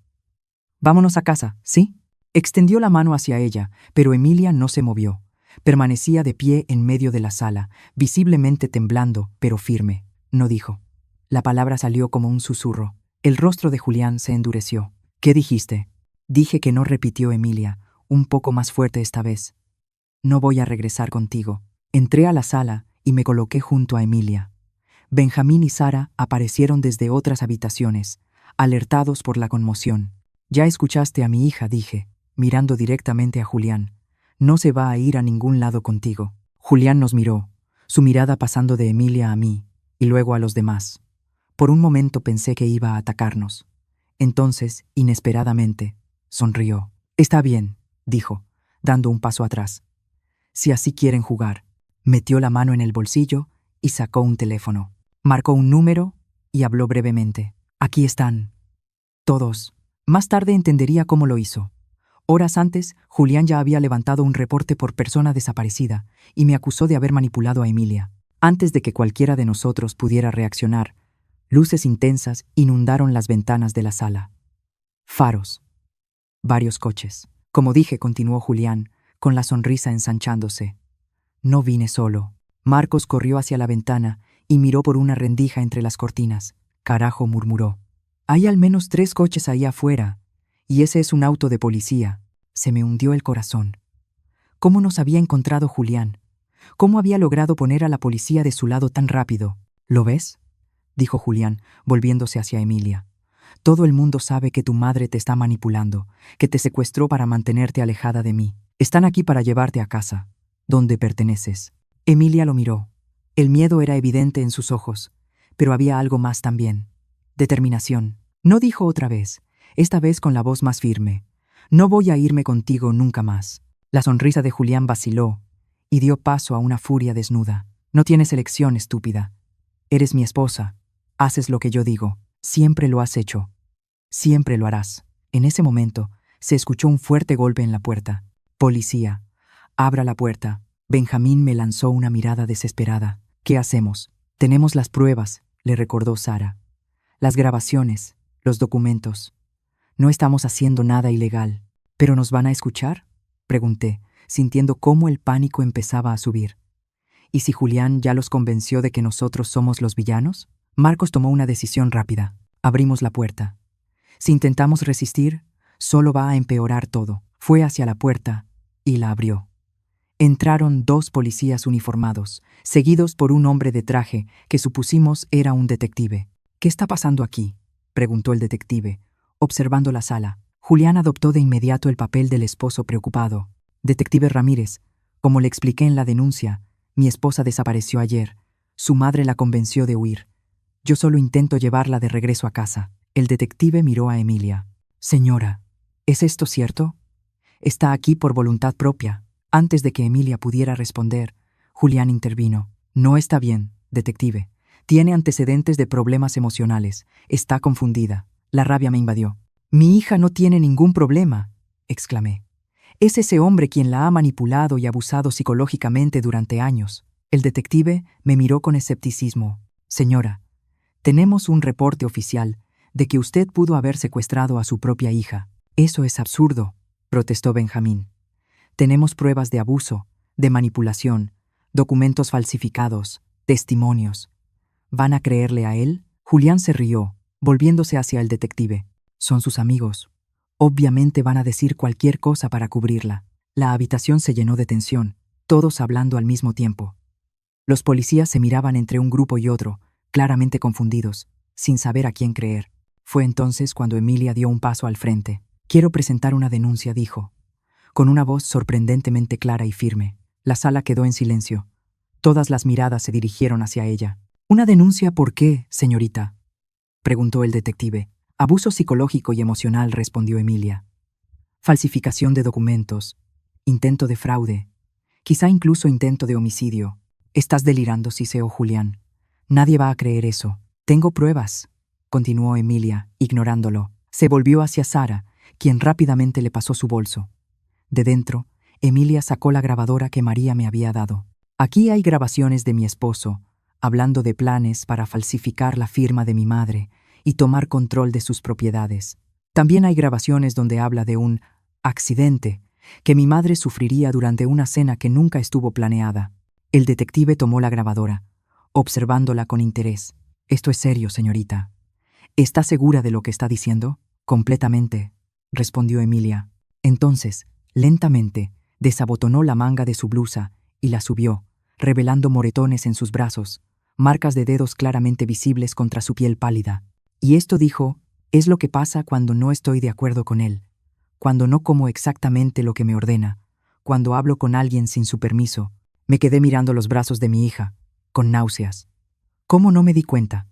A: «Vámonos a casa, ¿sí?» Extendió la mano hacia ella, pero Emilia no se movió. Permanecía de pie en medio de la sala, visiblemente temblando, pero firme. No dijo. La palabra salió como un susurro. El rostro de Julián se endureció. «¿Qué dijiste?» «Dije que no», repitió Emilia, un poco más fuerte esta vez. «No voy a regresar contigo». Entré a la sala y me coloqué junto a Emilia. Benjamín y Sara aparecieron desde otras habitaciones, alertados por la conmoción. «Ya escuchaste a mi hija», dije, mirando directamente a Julián. «No se va a ir a ningún lado contigo». Julián nos miró, su mirada pasando de Emilia a mí, y luego a los demás. Por un momento pensé que iba a atacarnos. Entonces, inesperadamente, sonrió. «Está bien», dijo, dando un paso atrás. «Si así quieren jugar». Metió la mano en el bolsillo y sacó un teléfono. Marcó un número y habló brevemente. «Aquí están. Todos». Más tarde entendería cómo lo hizo. Horas antes, Julián ya había levantado un reporte por persona desaparecida y me acusó de haber manipulado a Emilia. Antes de que cualquiera de nosotros pudiera reaccionar, luces intensas inundaron las ventanas de la sala. Faros. Varios coches. Como dije, continuó Julián, con la sonrisa ensanchándose. No vine solo. Marcos corrió hacia la ventana y miró por una rendija entre las cortinas. «Carajo», murmuró. «Hay al menos 3 coches ahí afuera, y ese es un auto de policía». Se me hundió el corazón. ¿Cómo nos había encontrado Julián? ¿Cómo había logrado poner a la policía de su lado tan rápido? «¿Lo ves?», dijo Julián, volviéndose hacia Emilia. «Todo el mundo sabe que tu madre te está manipulando, que te secuestró para mantenerte alejada de mí. Están aquí para llevarte a casa, donde perteneces». Emilia lo miró. El miedo era evidente en sus ojos, pero había algo más también. Determinación. No dijo otra vez, esta vez con la voz más firme. «No voy a irme contigo nunca más». La sonrisa de Julián vaciló y dio paso a una furia desnuda. «No tienes elección, estúpida. Eres mi esposa. Haces lo que yo digo. Siempre lo has hecho. Siempre lo harás». En ese momento, se escuchó un fuerte golpe en la puerta. «Policía, abra la puerta». Benjamín me lanzó una mirada desesperada. «¿Qué hacemos?» «Tenemos las pruebas», le recordó Sara. «Las grabaciones, los documentos. No estamos haciendo nada ilegal». «¿Pero nos van a escuchar?», pregunté, sintiendo cómo el pánico empezaba a subir. ¿Y si Julián ya los convenció de que nosotros somos los villanos? Marcos tomó una decisión rápida. Abrimos la puerta. Si intentamos resistir, solo va a empeorar todo. Fue hacia la puerta y la abrió. Entraron 2 policías uniformados, seguidos por un hombre de traje que supusimos era un detective. «¿Qué está pasando aquí?», preguntó el detective, observando la sala. Julián adoptó de inmediato el papel del esposo preocupado. «Detective Ramírez, como le expliqué en la denuncia, mi esposa desapareció ayer. Su madre la convenció de huir. Yo solo intento llevarla de regreso a casa». El detective miró a Emilia. «Señora, ¿es esto cierto? Está aquí por voluntad propia». Antes de que Emilia pudiera responder, Julián intervino. «No está bien, detective. Tiene antecedentes de problemas emocionales. Está confundida». La rabia me invadió. «Mi hija no tiene ningún problema», exclamé. «Es ese hombre quien la ha manipulado y abusado psicológicamente durante años». El detective me miró con escepticismo. «Señora, tenemos un reporte oficial de que usted pudo haber secuestrado a su propia hija». «Eso es absurdo», protestó Benjamín. «Tenemos pruebas de abuso, de manipulación, documentos falsificados, testimonios». «¿Van a creerle a él?». Julián se rió, volviéndose hacia el detective. «Son sus amigos. Obviamente van a decir cualquier cosa para cubrirla». La habitación se llenó de tensión, todos hablando al mismo tiempo. Los policías se miraban entre un grupo y otro, claramente confundidos, sin saber a quién creer. Fue entonces cuando Emilia dio un paso al frente. «Quiero presentar una denuncia», dijo, con una voz sorprendentemente clara y firme. La sala quedó en silencio. Todas las miradas se dirigieron hacia ella. «¿Una denuncia por qué, señorita?», preguntó el detective. «Abuso psicológico y emocional», respondió Emilia. «Falsificación de documentos, intento de fraude, quizá incluso intento de homicidio». «Estás delirando», siseó Julián. «Nadie va a creer eso». «Tengo pruebas», continuó Emilia, ignorándolo. Se volvió hacia Sara, quien rápidamente le pasó su bolso. De dentro, Emilia sacó la grabadora que María me había dado. «Aquí hay grabaciones de mi esposo, hablando de planes para falsificar la firma de mi madre y tomar control de sus propiedades. También hay grabaciones donde habla de un accidente que mi madre sufriría durante una cena que nunca estuvo planeada». El detective tomó la grabadora, observándola con interés. «Esto es serio, señorita. ¿Está segura de lo que está diciendo?». «Completamente», respondió Emilia. Entonces, lentamente, desabotonó la manga de su blusa y la subió, revelando moretones en sus brazos, marcas de dedos claramente visibles contra su piel pálida. «Y esto», dijo, «es lo que pasa cuando no estoy de acuerdo con él, cuando no como exactamente lo que me ordena, cuando hablo con alguien sin su permiso». Me quedé mirando los brazos de mi hija, con náuseas. ¿Cómo no me di cuenta?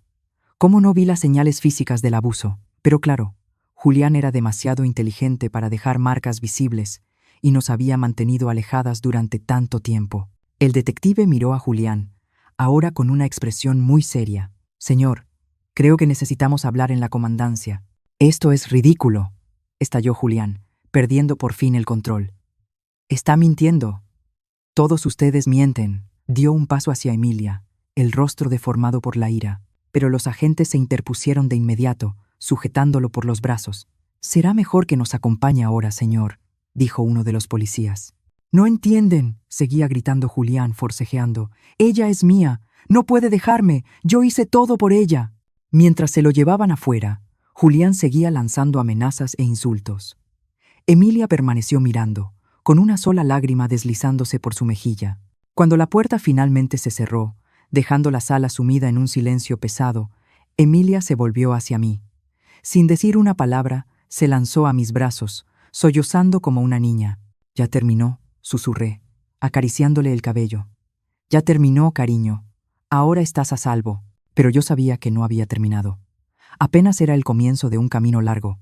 A: ¿Cómo no vi las señales físicas del abuso? Pero claro, Julián era demasiado inteligente para dejar marcas visibles y nos había mantenido alejadas durante tanto tiempo. El detective miró a Julián, ahora con una expresión muy seria. «Señor, creo que necesitamos hablar en la comandancia». «Esto es ridículo», estalló Julián, perdiendo por fin el control. «Está mintiendo. Todos ustedes mienten». Dio un paso hacia Emilia, el rostro deformado por la ira, pero los agentes se interpusieron de inmediato, sujetándolo por los brazos. «Será mejor que nos acompañe ahora, señor», dijo uno de los policías. «No entienden», seguía gritando Julián, forcejeando. «Ella es mía. No puede dejarme. Yo hice todo por ella». Mientras se lo llevaban afuera, Julián seguía lanzando amenazas e insultos. Emilia permaneció mirando, con una sola lágrima deslizándose por su mejilla. Cuando la puerta finalmente se cerró, dejando la sala sumida en un silencio pesado, Emilia se volvió hacia mí. Sin decir una palabra, se lanzó a mis brazos, sollozando como una niña. «Ya terminó», susurré, acariciándole el cabello. «Ya terminó, cariño. Ahora estás a salvo». Pero yo sabía que no había terminado. Apenas era el comienzo de un camino largo.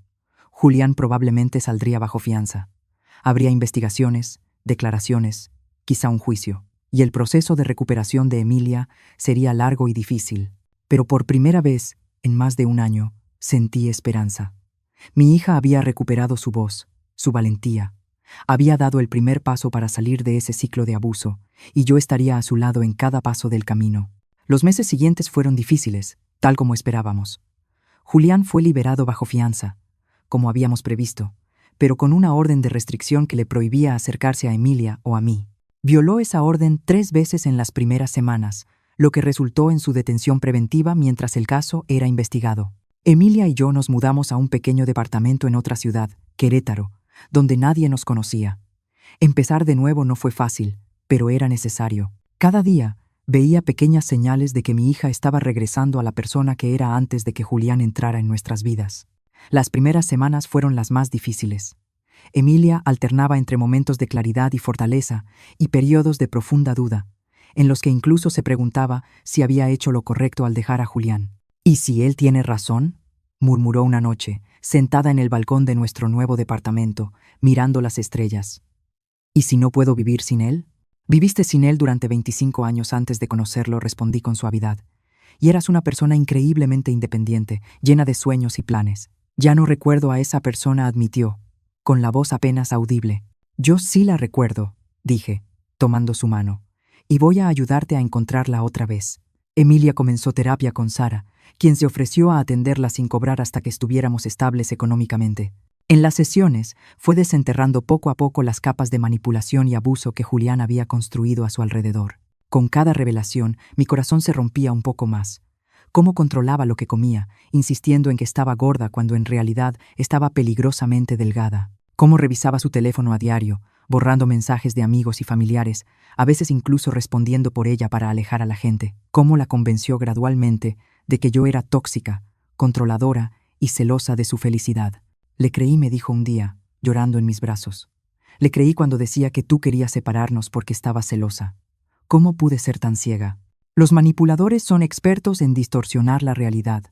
A: Julián probablemente saldría bajo fianza. Habría investigaciones, declaraciones, quizá un juicio, y el proceso de recuperación de Emilia sería largo y difícil. Pero por primera vez, en más de un año, sentí esperanza. Mi hija había recuperado su voz, su valentía. Había dado el primer paso para salir de ese ciclo de abuso, y yo estaría a su lado en cada paso del camino. Los meses siguientes fueron difíciles, tal como esperábamos. Julián fue liberado bajo fianza, como habíamos previsto, pero con una orden de restricción que le prohibía acercarse a Emilia o a mí. Violó esa orden 3 veces en las primeras semanas, lo que resultó en su detención preventiva mientras el caso era investigado. Emilia y yo nos mudamos a un pequeño departamento en otra ciudad, Querétaro, donde nadie nos conocía. Empezar de nuevo no fue fácil, pero era necesario. Cada día veía pequeñas señales de que mi hija estaba regresando a la persona que era antes de que Julián entrara en nuestras vidas. Las primeras semanas fueron las más difíciles. Emilia alternaba entre momentos de claridad y fortaleza y periodos de profunda duda, en los que incluso se preguntaba si había hecho lo correcto al dejar a Julián. ¿Y si él tiene razón?, murmuró una noche, sentada en el balcón de nuestro nuevo departamento, mirando las estrellas. ¿Y si no puedo vivir sin él? Viviste sin él durante 25 años antes de conocerlo, respondí con suavidad. Y eras una persona increíblemente independiente, llena de sueños y planes. Ya no recuerdo a esa persona, admitió, con la voz apenas audible. Yo sí la recuerdo, dije, tomando su mano, y voy a ayudarte a encontrarla otra vez. Emilia comenzó terapia con Sara, quien se ofreció a atenderla sin cobrar hasta que estuviéramos estables económicamente. En las sesiones, fue desenterrando poco a poco las capas de manipulación y abuso que Julián había construido a su alrededor. Con cada revelación, mi corazón se rompía un poco más. Cómo controlaba lo que comía, insistiendo en que estaba gorda cuando en realidad estaba peligrosamente delgada. Cómo revisaba su teléfono a diario, borrando mensajes de amigos y familiares, a veces incluso respondiendo por ella para alejar a la gente. Cómo la convenció gradualmente de que yo era tóxica, controladora y celosa de su felicidad. Le creí, me dijo un día, llorando en mis brazos. Le creí cuando decía que tú querías separarnos porque estaba celosa. ¿Cómo pude ser tan ciega? Los manipuladores son expertos en distorsionar la realidad.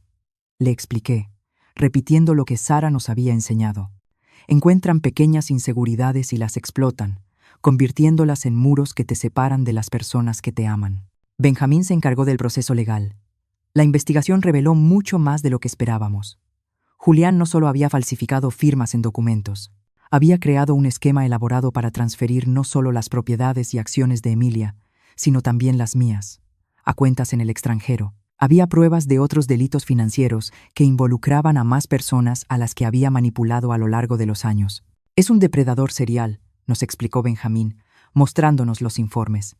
A: Le expliqué, repitiendo lo que Sara nos había enseñado. Encuentran pequeñas inseguridades y las explotan, convirtiéndolas en muros que te separan de las personas que te aman. Benjamín se encargó del proceso legal. La investigación reveló mucho más de lo que esperábamos. Julián no solo había falsificado firmas en documentos, había creado un esquema elaborado para transferir no solo las propiedades y acciones de Emilia, sino también las mías, a cuentas en el extranjero. Había pruebas de otros delitos financieros que involucraban a más personas a las que había manipulado a lo largo de los años. Es un depredador serial, nos explicó Benjamín, mostrándonos los informes.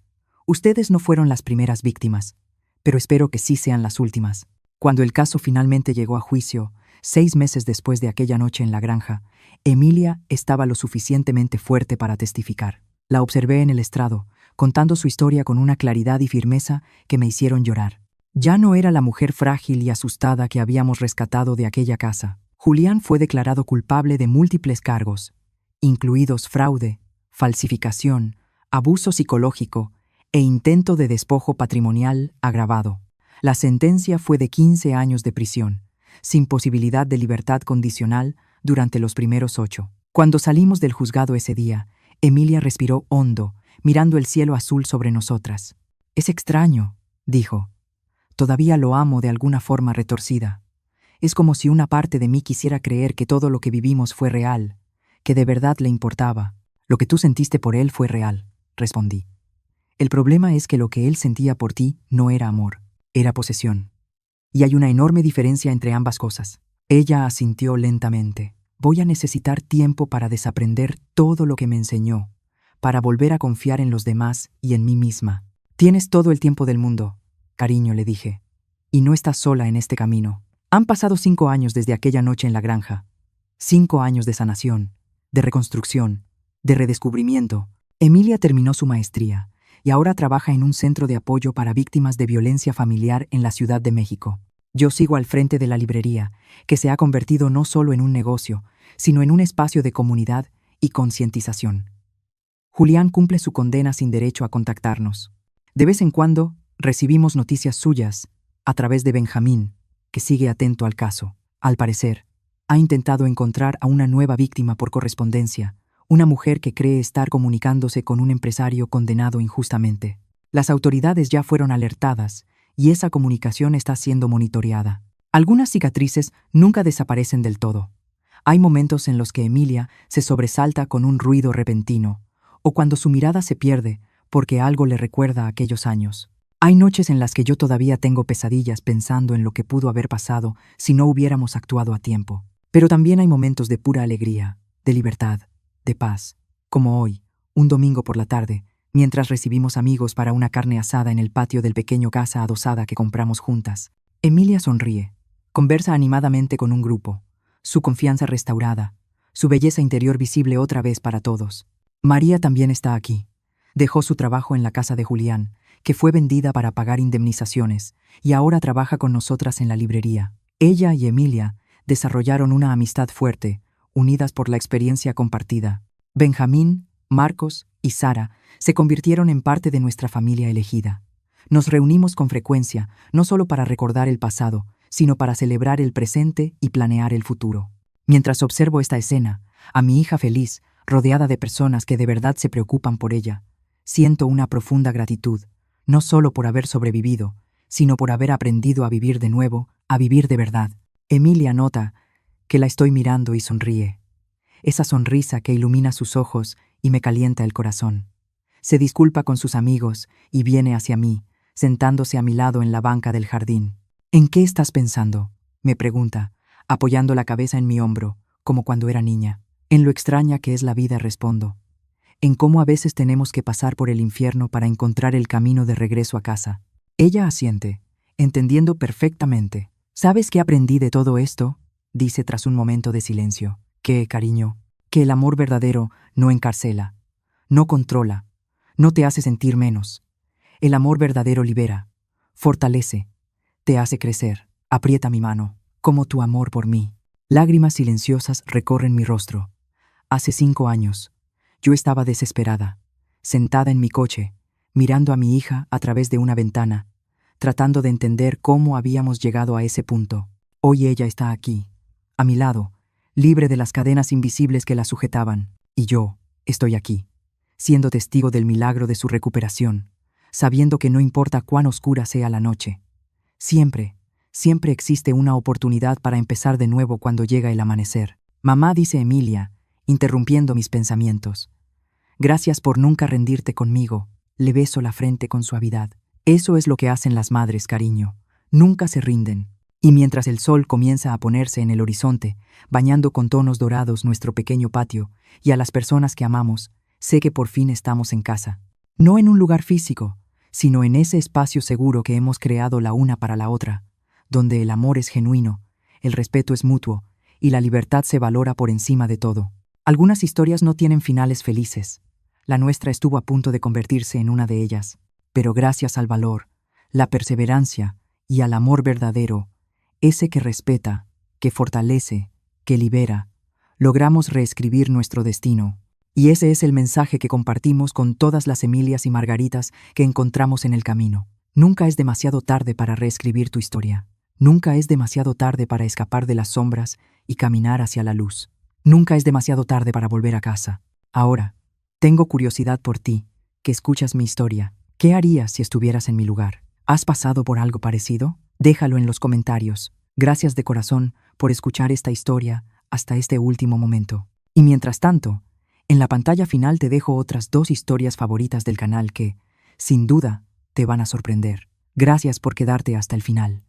A: Ustedes no fueron las primeras víctimas, pero espero que sí sean las últimas. Cuando el caso finalmente llegó a juicio, 6 meses después de aquella noche en la granja, Emilia estaba lo suficientemente fuerte para testificar. La observé en el estrado, contando su historia con una claridad y firmeza que me hicieron llorar. Ya no era la mujer frágil y asustada que habíamos rescatado de aquella casa. Julián fue declarado culpable de múltiples cargos, incluidos fraude, falsificación, abuso psicológico e intento de despojo patrimonial agravado. La sentencia fue de 15 años de prisión, sin posibilidad de libertad condicional durante los primeros 8. Cuando salimos del juzgado ese día, Emilia respiró hondo, mirando el cielo azul sobre nosotras. «Es extraño», dijo. «Todavía lo amo de alguna forma retorcida. Es como si una parte de mí quisiera creer que todo lo que vivimos fue real, que de verdad le importaba. Lo que tú sentiste por él fue real», respondí. «El problema es que lo que él sentía por ti no era amor, era posesión. Y hay una enorme diferencia entre ambas cosas». Ella asintió lentamente. «Voy a necesitar tiempo para desaprender todo lo que me enseñó, para volver a confiar en los demás y en mí misma». «Tienes todo el tiempo del mundo, cariño», le dije, «y no estás sola en este camino». Han pasado 5 años desde aquella noche en la granja. 5 años de sanación, de reconstrucción, de redescubrimiento. Emilia terminó su maestría y ahora trabaja en un centro de apoyo para víctimas de violencia familiar en la Ciudad de México. Yo sigo al frente de la librería, que se ha convertido no solo en un negocio, sino en un espacio de comunidad y concientización. Julián cumple su condena sin derecho a contactarnos. De vez en cuando recibimos noticias suyas a través de Benjamín, que sigue atento al caso. Al parecer, ha intentado encontrar a una nueva víctima por correspondencia, una mujer que cree estar comunicándose con un empresario condenado injustamente. Las autoridades ya fueron alertadas y esa comunicación está siendo monitoreada. Algunas cicatrices nunca desaparecen del todo. Hay momentos en los que Emilia se sobresalta con un ruido repentino, o cuando su mirada se pierde porque algo le recuerda a aquellos años. Hay noches en las que yo todavía tengo pesadillas pensando en lo que pudo haber pasado si no hubiéramos actuado a tiempo. Pero también hay momentos de pura alegría, de libertad, de paz, como hoy, un domingo por la tarde, mientras recibimos amigos para una carne asada en el patio del pequeño casa adosada que compramos juntas. Emilia sonríe, Conversa animadamente con un grupo, su confianza restaurada, su belleza interior visible otra vez para todos. María también está aquí. Dejó su trabajo en la casa de Julián, que fue vendida para pagar indemnizaciones, y ahora trabaja con nosotras en la librería. Ella y Emilia desarrollaron una amistad fuerte, unidas por la experiencia compartida. Benjamín, Marcos y Sara se convirtieron en parte de nuestra familia elegida. Nos reunimos con frecuencia, no solo para recordar el pasado, sino para celebrar el presente y planear el futuro. Mientras observo esta escena, a mi hija feliz, rodeada de personas que de verdad se preocupan por ella, siento una profunda gratitud, no solo por haber sobrevivido, sino por haber aprendido a vivir de nuevo, a vivir de verdad. Emilia nota que la estoy mirando y sonríe. Esa sonrisa que ilumina sus ojos y me calienta el corazón. Se disculpa con sus amigos y viene hacia mí, sentándose a mi lado en la banca del jardín. ¿En qué estás pensando?, me pregunta, apoyando la cabeza en mi hombro, como cuando era niña. En lo extraña que es la vida, respondo. En cómo a veces tenemos que pasar por el infierno para encontrar el camino de regreso a casa. Ella asiente, entendiendo perfectamente. ¿Sabes qué aprendí de todo esto?, dice tras un momento de silencio. ¿Qué, cariño? Que el amor verdadero no encarcela, no controla, no te hace sentir menos. El amor verdadero libera, fortalece, te hace crecer. Aprieta mi mano, como tu amor por mí. Lágrimas silenciosas recorren mi rostro. Hace 5 años, yo estaba desesperada, sentada en mi coche, mirando a mi hija a través de una ventana, tratando de entender cómo habíamos llegado a ese punto. Hoy ella está aquí, a mi lado, libre de las cadenas invisibles que la sujetaban, y yo estoy aquí, siendo testigo del milagro de su recuperación, sabiendo que no importa cuán oscura sea la noche, siempre existe una oportunidad para empezar de nuevo cuando llega el amanecer. Mamá, dice Emilia, interrumpiendo mis pensamientos. Gracias por nunca rendirte conmigo. Le beso la frente con suavidad. Eso es lo que hacen las madres, cariño. Nunca se rinden. Y mientras el sol comienza a ponerse en el horizonte, bañando con tonos dorados nuestro pequeño patio, y a las personas que amamos, sé que por fin estamos en casa. No en un lugar físico, sino en ese espacio seguro que hemos creado la una para la otra, donde el amor es genuino, el respeto es mutuo, y la libertad se valora por encima de todo. Algunas historias no tienen finales felices. La nuestra estuvo a punto de convertirse en una de ellas, pero gracias al valor, la perseverancia y al amor verdadero, ese que respeta, que fortalece, que libera, logramos reescribir nuestro destino. Y ese es el mensaje que compartimos con todas las Emilias y Margaritas que encontramos en el camino. Nunca es demasiado tarde para reescribir tu historia. Nunca es demasiado tarde para escapar de las sombras y caminar hacia la luz. Nunca es demasiado tarde para volver a casa. Ahora, tengo curiosidad por ti, que escuchas mi historia. ¿Qué harías si estuvieras en mi lugar? ¿Has pasado por algo parecido? Déjalo en los comentarios. Gracias de corazón por escuchar esta historia hasta este último momento. Y mientras tanto, en la pantalla final te dejo otras 2 historias favoritas del canal que, sin duda, te van a sorprender. Gracias por quedarte hasta el final.